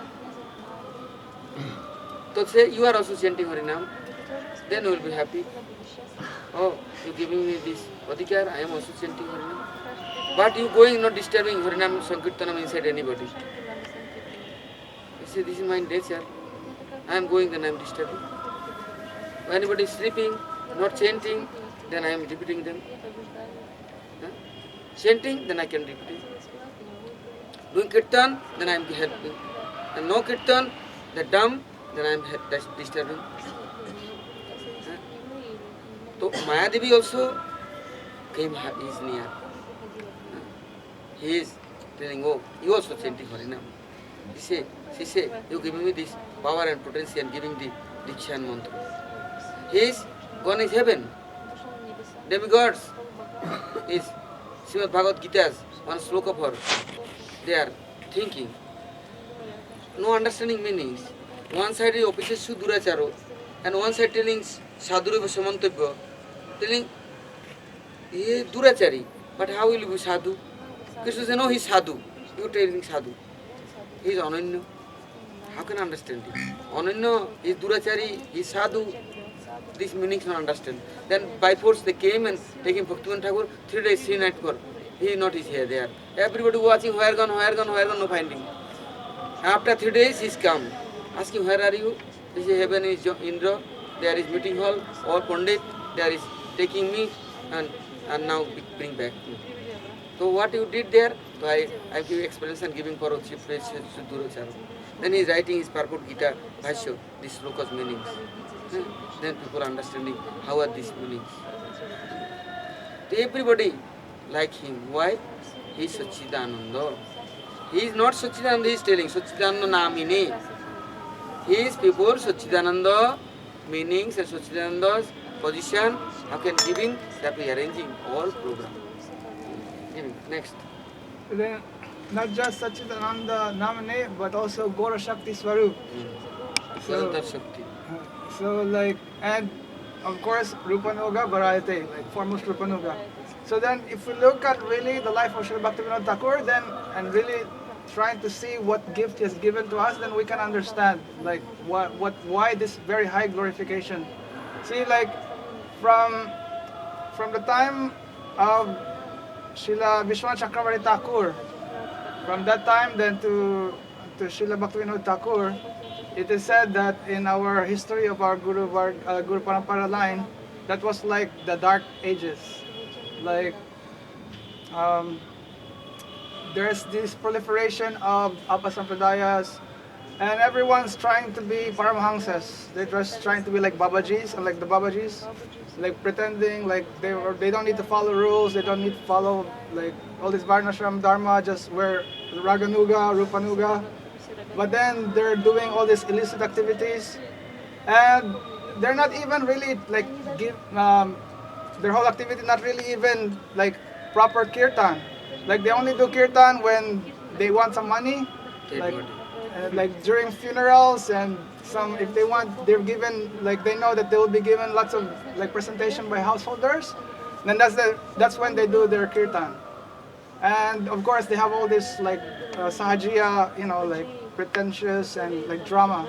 So say, you are also chanting Harinam. Then you will be happy. Oh, you giving me this Adhikar, I am also chanting Harinam. But you going not disturbing Harinam Sankirtanam inside anybody. You say, this is my nature. I am going, then I am disturbing. When anybody is sleeping, not chanting, then I am repeating them. Chanting, then I can repeat it. Doing kirtan, then I am helping. And no kirtan, the dumb, then I am disturbing. So Maya Devi also came, is near. He is telling, oh, you also chanting Harinam. She say, you giving me this power and potency and giving the Diksha and mantra. He is gone is heaven. Demigods is Srimad Bhagavad Gita's one sloka of her. They are thinking. No understanding meanings. One side is offices Suduracharo and one side telling Sadhureva Samantavya, telling he is Durachari. But how will you be Sadhu? Krishna says, no, he is Sadhu. You are telling Sadhu. He is Ananya. How can I understand it? Ananya is Durachari, he is Sadhu. These meanings not understand. Then by force they came and taking Bhaktivinod Thakur 3 days, 3 nights for. He is not here, there. Everybody watching, where gone, no finding. After 3 days he is come. Asking, where are you? He says, heaven is Indra, there is meeting hall, all Pandit, there is taking me and now bring back me. So what you did there? So I give explanation giving for Chief Durachara. Then he is writing his purport Gita, Bhashya, this sloka's meanings. Then people understanding how are these meanings. So everybody like him. Why? He is Satchidananda. He is not Satchidananda, he is telling Satchidananda Namine. He is people Satchidananda meanings and Satchidananda's position. How can giving? That we arranging all program. Giving. Next. Then not just Satchidananda Namane, but also Gora Shakti Swarup. So like, and of course Rupanuga variety, like foremost Rupanuga. So then if we look at really the life of Srila Bhaktivinod Thakur, then and really trying to see what gift he has given to us, then we can understand like why this very high glorification. See, like from the time of Srila Vishwanath Chakravarti Thakur, from that time then to Srila Bhaktivinod Thakur, it is said that in our history of our Guru Parampara line, that was like the dark ages. Like there's this proliferation of Apasampradayas, and everyone's trying to be Paramahansas. They're just trying to be like Babajis, and like the Babajis, like pretending like they don't need to follow rules, they don't need to follow like all this Varnashram Dharma, just wear Raganuga, Rupanuga. But then they're doing all these illicit activities, and they're not even really like their whole activity not really even like proper kirtan. Like they only do kirtan when they want some money, like during funerals, and some if they want they're given like they know that they will be given lots of like presentation by householders, then that's when they do their kirtan. And of course they have all this like sahajiya, like pretentious and like drama.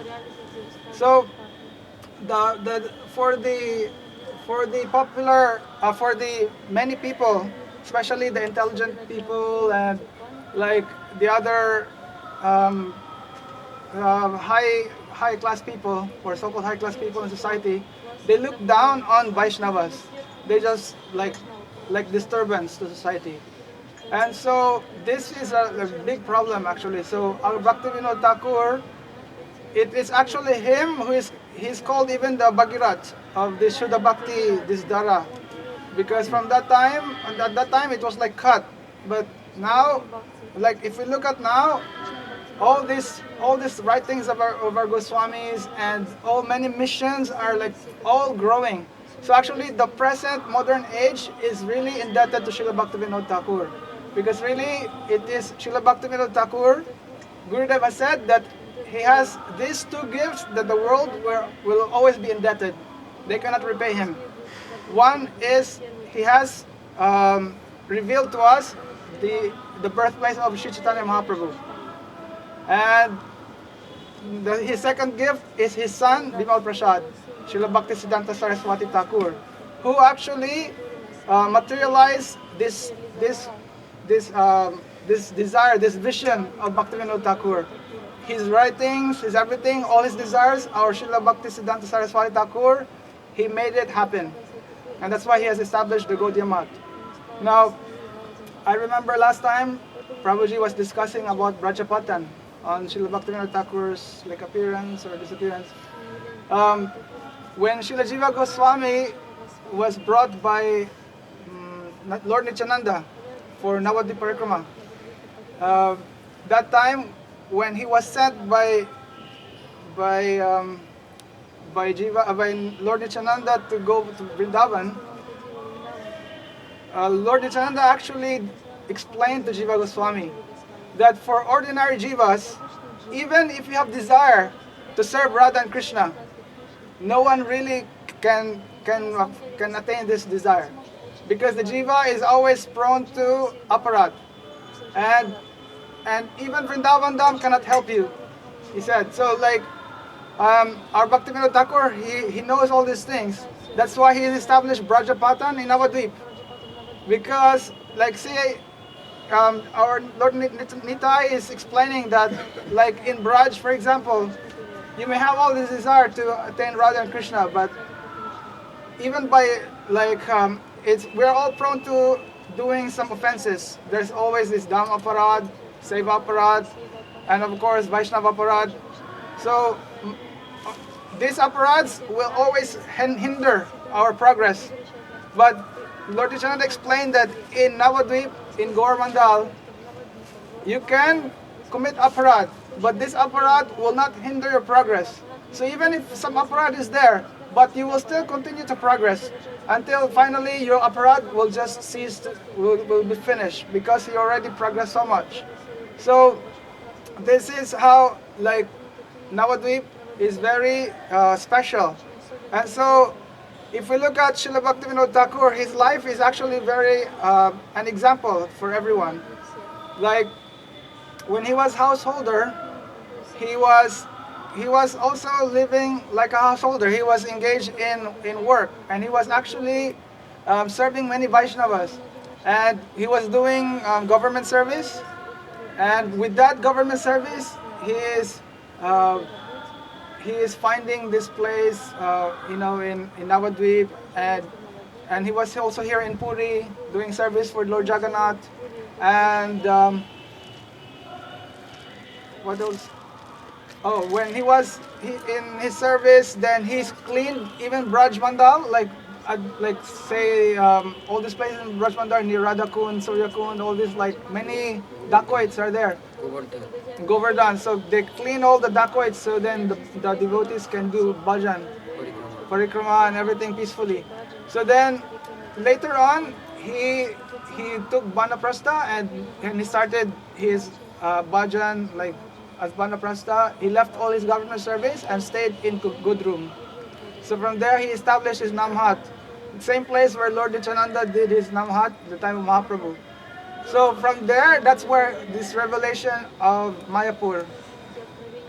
So for the popular for the many people, especially the intelligent people and like the other high class people or so-called high class people in society, they look down on Vaishnavas. They just like disturbance to society. And so this is a big problem actually. So our Bhaktivinod Thakur, it is actually him he's called even the Bhagirat of this Shuddha Bhakti, this Dara. Because from that time, at that time it was like cut. But now, like if we look at now, all these writings of our Goswamis and many missions are like all growing. So actually the present modern age is really indebted to Srila Bhaktivinod Thakur. Because really it is Srila Bhaktivinod Thakur, Gurudev has said that he has these two gifts that the world will always be indebted. They cannot repay him. One is he has revealed to us the birthplace of Sri Chaitanya Mahaprabhu. And his second gift is his son, Bimal Prasad, Srila Bhakti Siddhanta Saraswati Thakur, who actually materialized this desire, this vision of Bhaktivinod Thakur. His writings, his everything, all his desires, our Srila Bhakti Siddhanta Saraswati Thakur, he made it happen. And that's why he has established the Gaudiya Math. Now, I remember last time, Prabhuji was discussing about Brajapatan on Srila Bhaktivinoda Thakur's like appearance or disappearance. When Srila Jiva Gosvami was brought by Lord Nityananda for Navadvip Parikrama, that time when he was sent by Lord Nityananda to go to Vrindavan, Lord Nityananda actually explained to Jiva Goswami that for ordinary jivas, even if you have desire to serve Radha and Krishna, no one really can attain this desire, because the jiva is always prone to aparad, and even Vrindavan Dham cannot help you, he said. So like our Bhaktivinod Thakur, he knows all these things. That's why he established Brajapatan in Navadvip. Because, like say, our Lord Nitai is explaining that, like in Braj, for example, you may have all this desire to attain Radha and Krishna, but even by like we're all prone to doing some offenses. There's always this Dham Aparad, Seva Aparad, and of course Vaishnava Aparad. So these aparads will always hinder our progress. But Lord Nityananda explained that in Navadvip, in Gaur Mandal, you can commit aparad, but this aparad will not hinder your progress. So even if some aparad is there, but you will still continue to progress until finally your aparad will just cease, will be finished, because you already progressed so much. So this is how like Navadvip is very special. And so if we look at Srila Bhaktivinod Thakur, his life is actually very an example for everyone. Like when he was householder, he was also living like a householder. He was engaged in work, and he was actually serving many Vaishnavas. And he was doing government service, And with that government service, uh, he is finding this place, in Navadvip, and he was also here in Puri doing service for Lord Jagannath, and what else? Oh, when in his service, then he's cleaned even Braj Mandal, like say all these places in Braj Mandal, near Radhakund, Suryakund, all these like many dacoits are there. Govardhan. Govardhan. So they clean all the dacoits so then the devotees can do bhajan, parikrama and everything peacefully. So then later on he took Banaprastha and he started his bhajan like as Banaprastha. He left all his government service and stayed in Gudrum. So from there he established his Namhat. Same place where Lord Nityananda did his Namhat the time of Mahaprabhu. So from there, that's where this revelation of Mayapur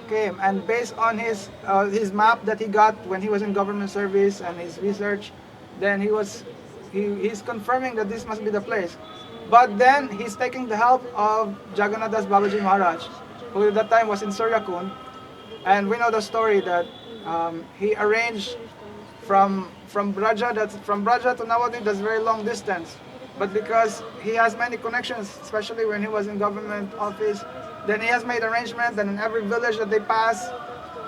came. And based on his map that he got when he was in government service and his research, then he's confirming that this must be the place. But then he's taking the help of Jagannath Das Babaji Maharaj, who at that time was in Suryakund. And we know the story that he arranged from Braja to Navadvip, that's very long distance. But because he has many connections, especially when he was in government office, then he has made arrangement that in every village that they pass,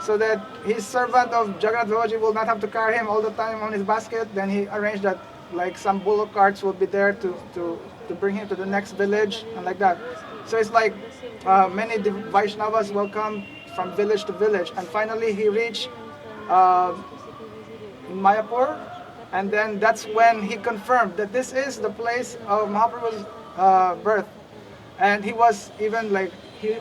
so that his servant of Jagannath Babaji will not have to carry him all the time on his basket, then he arranged that like some bullock carts will be there to bring him to the next village and like that. So it's like many Vaishnavas will come from village to village, and finally he reached in Mayapur, and then that's when he confirmed that this is the place of Mahaprabhu's birth. And he was even like,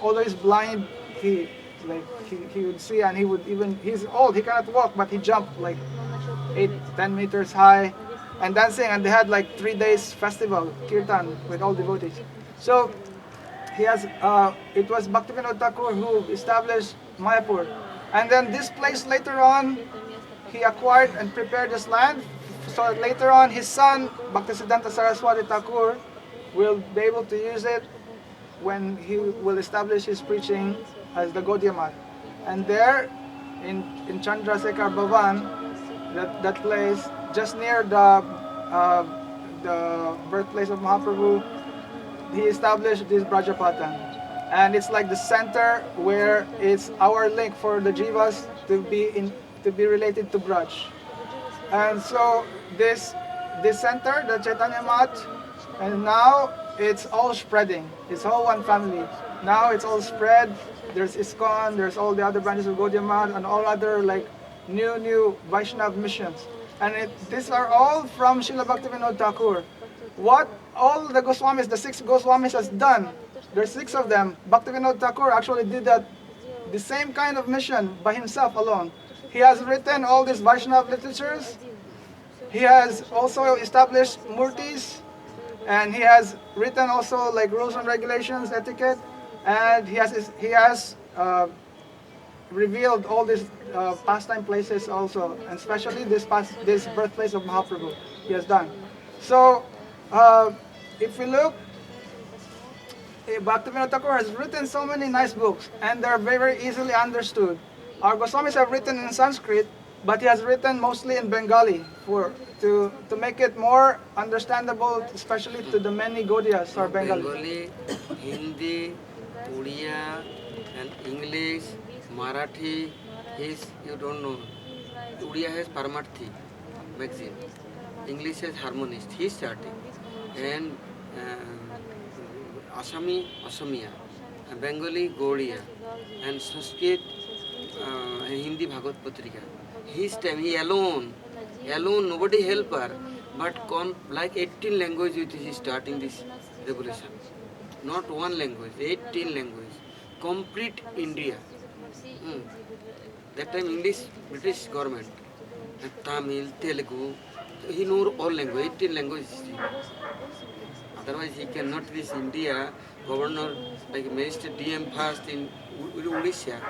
although he's blind, he would see, and he's old, he cannot walk, but he jumped like 8-10 meters high and dancing, and they had like 3 days festival, kirtan, with all devotees. So he has, it was Bhaktivinod Thakur who established Mayapur. And then this place later on, he acquired and prepared this land. So later on, his son, Bhaktisiddhanta Saraswati Thakur, will be able to use it when he will establish his preaching as the Gaudiya Math. And there, in Chandrasekhar Bhavan, that place, just near the birthplace of Mahaprabhu, he established this Brajapatan. And it's like the center where it's our link for the Jivas to be related to Braj. And so this center, the Chaitanya Math, and now it's all spreading. It's all one family. Now it's all spread. There's ISKCON, there's all the other branches of Gaudiya Math, and all other like new Vaishnav missions. And these are all from Srila Bhaktivinod Thakur. What all the Goswamis, the 6 Goswamis has done, there's 6 of them. Bhaktivinod Thakur actually did the same kind of mission by himself alone. He has written all these Vaishnav literatures. He has also established murtis, and he has written also like rules and regulations, etiquette, and he has revealed all these pastime places also, and especially this birthplace of Mahaprabhu he has done. So if we look, Bhaktivinod Thakur has written so many nice books, and they're very, very easily understood. Our Goswamis have written in Sanskrit, but he has written mostly in Bengali to make it more understandable, especially to the many Gaudiyas or Bengali. Bengali, Hindi, Odia, and English, Marathi. You don't know. Odia has Paramarthi magazine. English has Harmonist. He's starting. And Asamiya, and Bengali, Gaudiya, and Sanskrit, and Hindi, Bhagavad Patrika. His time, he alone, nobody help her, but like 18 languages with he starting this revolution. Not one language, 18 languages. Complete India. That time English, British government, and Tamil, Telugu, he knew all language, 18 languages. Otherwise he cannot reach India. Governor, like Minister DM first in Odisha,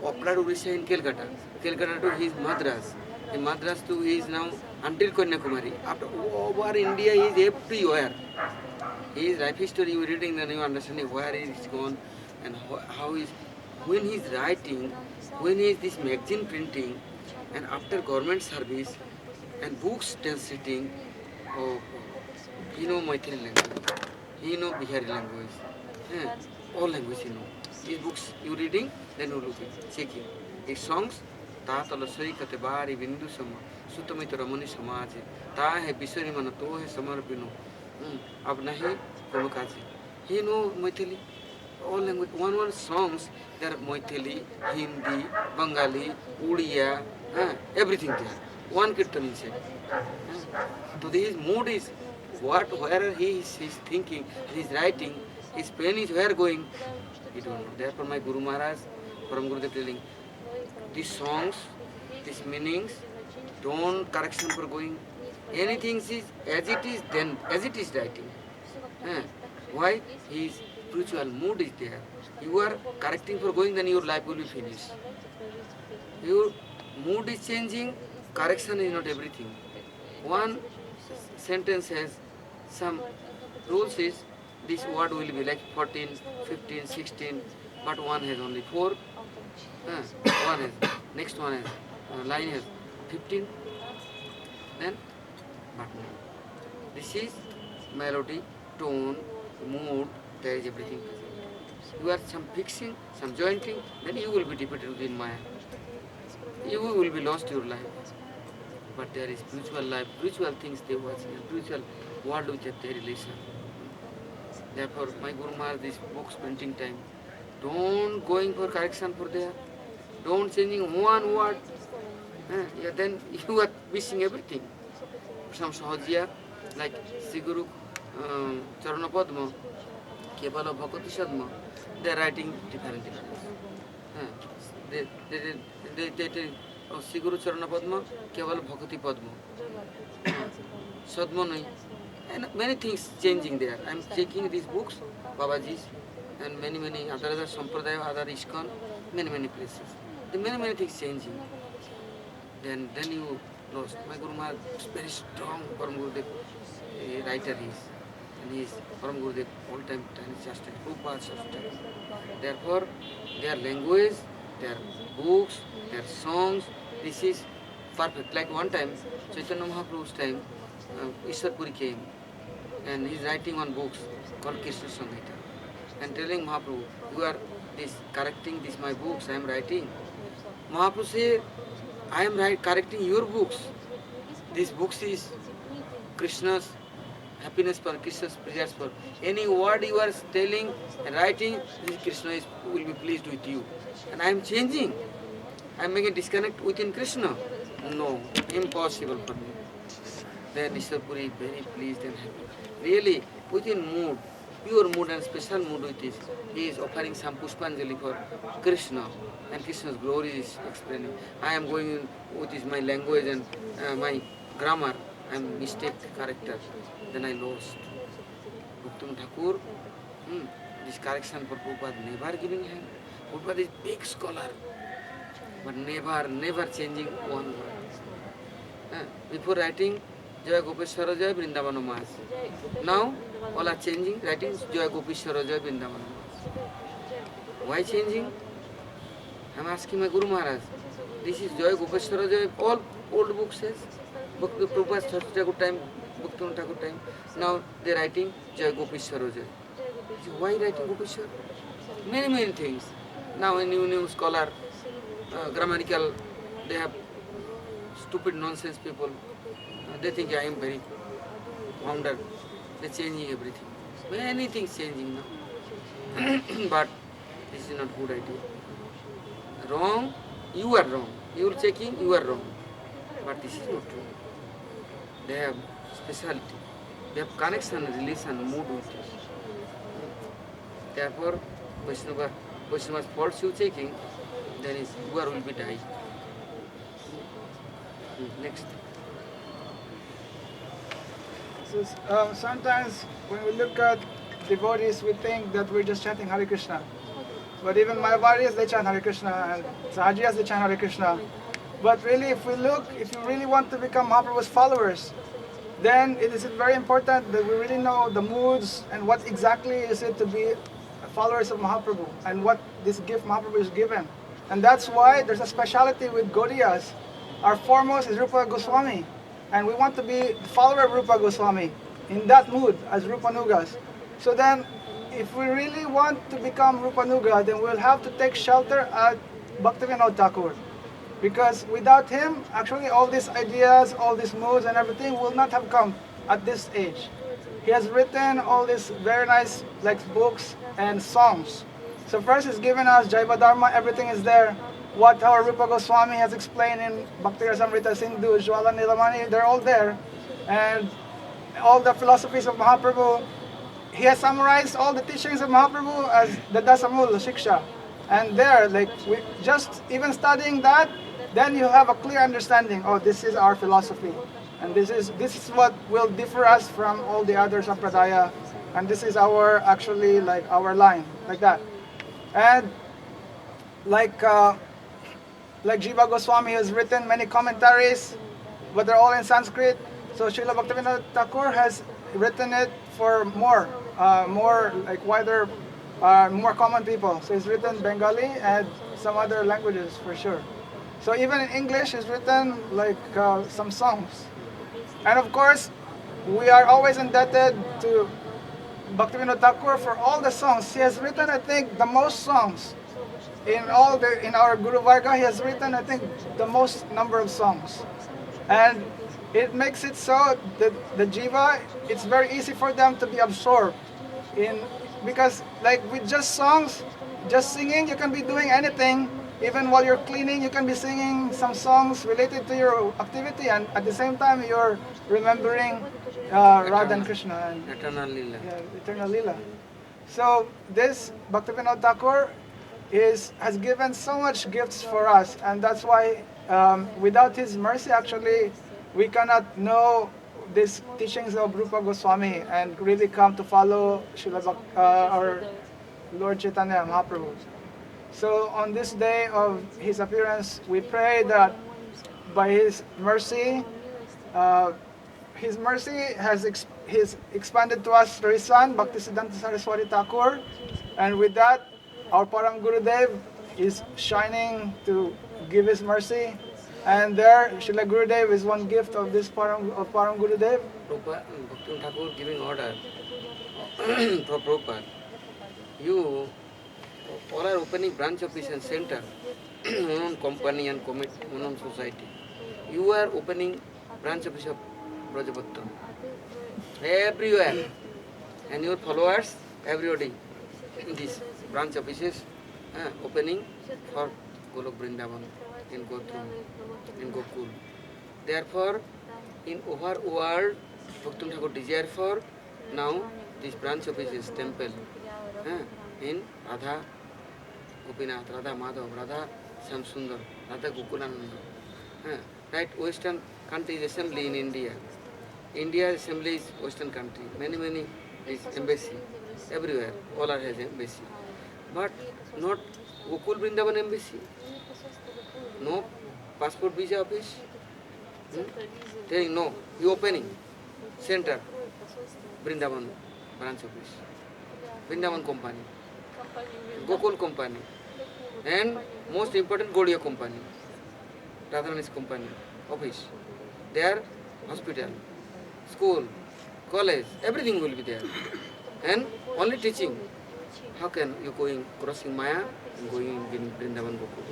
opera Odisha in Calcutta. Calcutta to his Madras. In Madras to he is now until Kanyakumari. After over India he is everywhere. His life history you reading, then you understanding where he is gone and how is, when he is writing, when he is this magazine printing, and after government service and books translating. Oh, he know Maithili language, he know Bihari language, all language he know. These books you reading, then you looking, checking. His songs, ता तल सही कते बारी बिंदु सम सुतमित रमणी समाज ता है बिसरी मन तो है समर्पिनो अब नहीं कोनो काजी. He know Maithili, all language, one songs, there are Maithili, Hindi, Bengali, Udiya, everything there. One kirtan is said. So his mood is where he is thinking, he is writing, his pen is where going, he don't know. Therefore my Guru Maharaj, Param Gurudev telling, these songs, these meanings, don't correction for going. Anything is as it is, then as it is writing. Why? His spiritual mood is there. You are correcting for going, then your life will be finished. Your mood is changing, correction is not everything. One sentence has some rules is, this word will be like 14, 15, 16, but one has only 4. One has, next one has, line has 15. Then, but no. This is melody, tone, mood, there is everything. You are some fixing, some jointing, then you will be defeated within Maya. You will be lost your life. But there is spiritual life, spiritual things they watch, spiritual world with their relation. Therefore, my Guru Maharaj, this books printing time, don't going for correction for there, don't changing one word. Then you are missing everything. Some Sahajiya, like Sri Guru Charana Padma, Kevala Bhakti Sadma, they are writing different. They Sri Guru Charana Padma, Kevala Bhakti Padma. Sadma nahi. And many things changing there. I am checking these books, Babaji's, and many other Sampradaya, other ISKCON, many places. The many things changing. Then you lost. My Guru Maharaj is very strong Param Gurudev writer he is. And he is Param Gurudev all time just Prabhupada substance. Therefore, their language, their books, their songs, this is perfect. Like one time, Chaitanya Mahaprabhu's time, Ishwar Puri came and he is writing one books called Krishna Samhita and telling Mahaprabhu, you are this correcting this my books I am writing. Mahaprabhu said, I am correcting your books. This books is Krishna's happiness for Krishna's prayers for. Any word you are telling and writing, this Krishna will be pleased with you. And I am changing. I am making disconnect within Krishna. No, impossible for me. Then Ishwar Puri very pleased and happy. Really, within mood, pure mood and special mood with this, he is offering some Pushpanjali for Krishna, and Krishna's glory is explaining. I am going with this, my language and my grammar, I am mistake character. Then I lost. Bhaktivinod Thakur, this correction for Prabhupada never giving him. Prabhupada is big scholar, but never changing one word. Before writing, Jaya Gopeshwara Jaya Vrindavana Mas. Now, all are changing, writing Jaya Gopeshwara Jaya Vrindavana Mas. Why changing? I am asking my Guru Maharaj. This is Jaya Gopeshwara Jaya, all old books says. Prabhupada's Thakur time, Bhaktivinod Thakur time. Now they are writing Jaya Gopeshwara Jaya. Why writing Gopeshwara? Many things. Now a new scholar, grammatical, they have stupid nonsense people. They think I am very founder. They are changing everything. Many things changing now. But this is not good idea. Wrong, you are wrong. You are checking, you are wrong. But this is not true. They have speciality. They have connection, relation, mood with it. Therefore, Vaishnava's faults you checking, then you will be dying. Next. So, sometimes when we look at devotees, we think that we're just chanting Hare Krishna. But even Mayavadis, they chant Hare Krishna, and Sahajiyas, they chant Hare Krishna. But really, if you really want to become Mahaprabhu's followers, then it is very important that we really know the moods and what exactly is it to be followers of Mahaprabhu and what this gift Mahaprabhu is given. And that's why there's a speciality with Gaudiyas. Our foremost is Rupa Goswami, and we want to be the follower of Rupa Goswami in that mood as Rupanugas. So then, if we really want to become Rupanuga, then we'll have to take shelter at Bhaktivinod Thakur. Because without him, actually all these ideas, all these moods and everything will not have come at this age. He has written all these very nice books and songs. So first he's given us Jiva Dharma, everything is there. What our Rupa Goswami has explained in Bhakti Rasamrita Sindhu, Jwala Nilamani, they're all there. And all the philosophies of Mahaprabhu, he has summarized all the teachings of Mahaprabhu as the Dasamul Shiksha. And there, just even studying that, then you have a clear understanding, oh, this is our philosophy. And this is what will differ us from all the other sampradaya. And this is our, actually, our line, like that. And like Jiva Goswami has written many commentaries, but they're all in Sanskrit. So Srila Bhaktivinod Thakur has written it for more wider, more common people. So he's written Bengali and some other languages for sure. So even in English, he's written some songs. And of course, we are always indebted to Bhaktivinod Thakur for all the songs. He has written, I think, the most songs. In our Guru Varga, he has written, I think, the most number of songs. And it makes it so that the Jiva, it's very easy for them to be absorbed because with just songs, just singing, you can be doing anything. Even while you're cleaning, you can be singing some songs related to your activity, and at the same time, you're remembering Radha and Krishna and Eternal Lila. Yeah, eternal Lila. So this Bhaktivinod Thakur has given so much gifts for us, and that's why without his mercy, actually, we cannot know these teachings of Rupa Goswami and really come to follow our Lord Chaitanya Mahaprabhu. So on this day of his appearance, we pray that by his mercy has expanded to us through his son, Bhaktisiddhanta Saraswati Thakur, and with that, our Param Gurudev is shining to give his mercy. And there, Srila Gurudev is one gift of this Param Gurudev. Bhakti Thakur giving order for Prabhupada. You all are opening branch office and center, own company and own society. You are opening branch office of Brajapattam everywhere, and your followers, everybody, in these branch offices opening for Golok Vrindavan in Gotram, in Gokul. Therefore, in over world, Bhakti Thakur desire for now this branch offices temple in Radha Gopinath, Radha Madhav, Radha Shamsundar, Radha Gokulananda. Right, Western countries assembly in India. India's assembly is Western country. Many is embassy. Everywhere, all are has embassy. But not Gokul Vrindavan embassy. No passport visa office. Telling no, you opening center, Vrindavan branch office, Vrindavan company, Gokul company, and most important Gaudiya company, Radharani's company, office. There, hospital, school, college, everything will be there. And only teaching. How can you going crossing Maya and going in Vrindavan Gokul?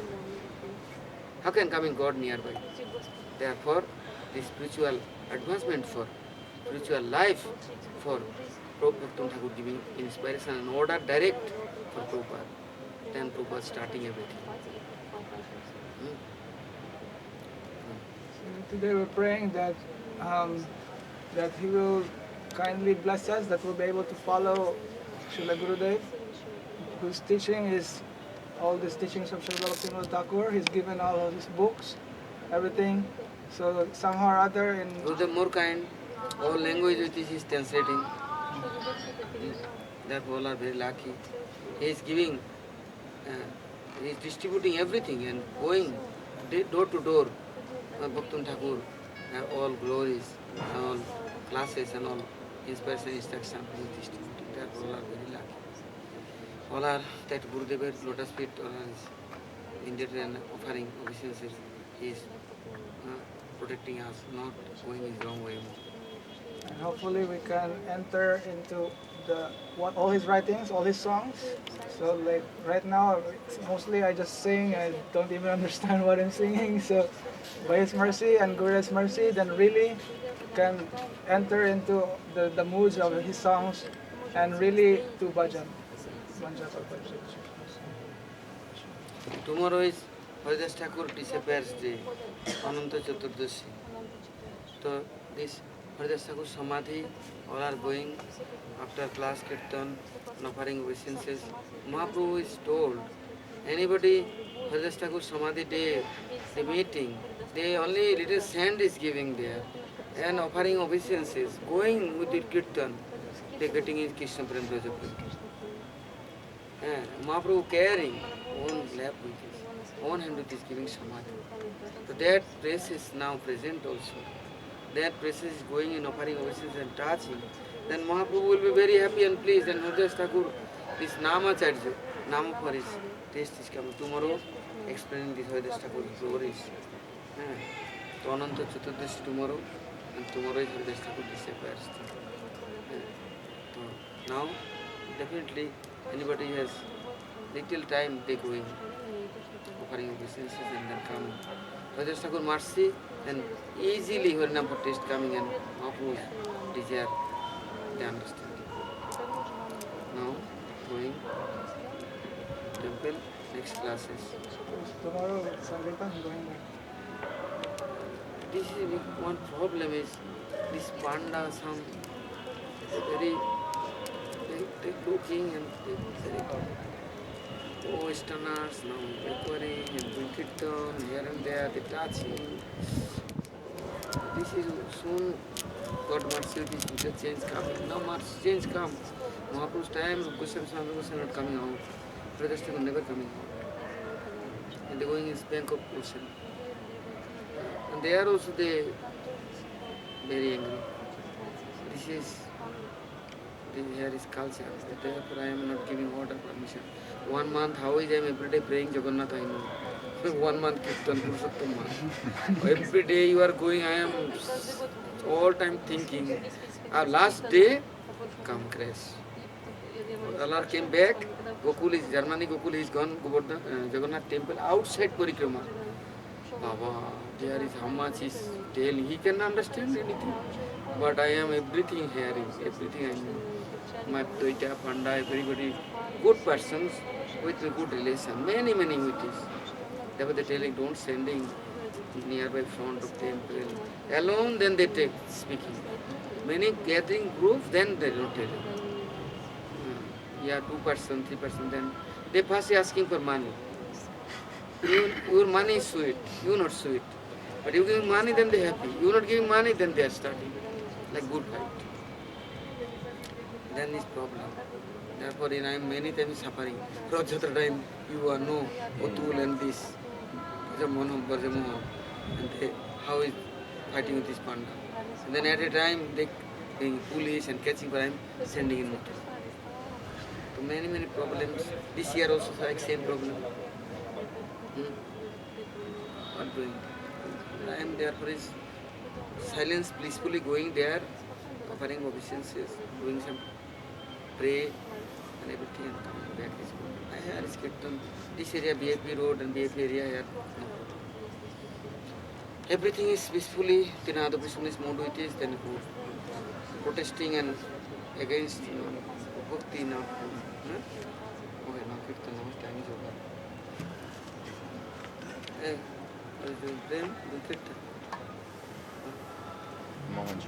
How can coming God nearby? Therefore, the spiritual advancement for spiritual life for Prabhupada Thakur giving inspiration and order direct for Prabhupada. Then Prabhupada starting everything. Today we're praying that he will kindly bless us, that we'll be able to follow Srila Gurudev, whose teaching is all these teachings of Srila Bhaktivinod Thakur. He's given all of his books, everything. So somehow or other in... Gurudev more kind, all language which he is translating. Therefore all are very lucky. He is giving, he is distributing everything and going door to door. Bhakti Thakur, all glories, all classes and all, inspiration, instruction, is distributing. That all are very lucky. All are that Gurudeva's lotus feet all are indebted and offering obeisances. He is protecting us, not going in wrong way more. And hopefully we can enter into all his writings, all his songs. So like right now, mostly I just sing. I don't even understand what I'm singing. So by His mercy and Guru's mercy, then really can enter into the moods of his songs and really do bhajan. Tomorrow is Haridas Thakur disappears day, Ananta Chaturdashi. So this Haridas Thakur Samadhi, all are going after class kirtan and offering obeisances. Mahaprabhu is told, anybody Haridas Thakur Samadhi day, the meeting, they only little sand is giving there and offering obeisances, going with the kirtan, they getting his Krishna Prem Rajapati. Mahaprabhu carrying one lap with his, one hand with his giving Samadhi. So that place is now present also. That place is going in offering obeisances and touching. Then Mahaprabhu will be very happy and pleased. And Haridas Thakur, this Nama Charja, Nama for his taste is coming. Tomorrow, explaining this Haridas Thakur's glories. So Ananta Chaturdashi tomorrow, and tomorrow is Haridas Thakur disappears. So now, definitely, anybody has little time, they going, offering obeisances and then come. Haridas Thakur mercy, then easily Harinam for taste coming and Mahaprabhu's desire, they understand. Now, going temple, next classes. Tomorrow, Sankirtan, I'm going there. This is one problem is this panda, some very they looking and they very Westerners now acquiring and doing kirtan here and there, they touching. This is soon God mercy this future change coming. Now much change come. Mahaprabhu's time Gosvami Swami not coming out. Haridas Thakur never coming out. And they going in Bank of Ocean. And they are also they very angry. Here is culture. Therefore I am not giving order permission. 1 month, how is I am every day praying Jagannath I know. 1 month Kirtan Purushottam month. Every day you are going, I am all time thinking. Our last day, come crash. Allah came back, Gokul is, Germany Gokul is gone, Govardhan, Jagannath temple, outside Parikrama. Baba, there is how much is tell, he can understand anything. But I am everything hearing, everything I know. My Toita, Panda, everybody, good persons with a good relation, many witnesses. Therefore they telling, don't sending nearby front of temple. Alone, then they take speaking. Many gathering groups, then they don't tell. Yeah, 2%, 3%, then they first asking for money. Your money is sweet, you not sweet. But you give money, then they happy. You not giving money, then they are starting. Like good fight. Then this problem. Therefore, I am many times suffering. Rajatra time, you are no, Otul and this, Jamono, Barjamohan. And they, how is fighting with this panda. And then at a time, they being police and catching for him, sending in notice. So many problems. This year also like same problem. What doing? I am therefore is silence, blissfully going there, offering obeisances, doing some pray and everything and coming back is good. I hear is kirtan. This area BFP road and BFP area here. No. Everything is peacefully, Tinada Krishna is moved with it, then good. Protesting and against Bhakti now. Okay, now kirtan, now time is over. Hey, what is doing? Prem, do kirtan. Mohan.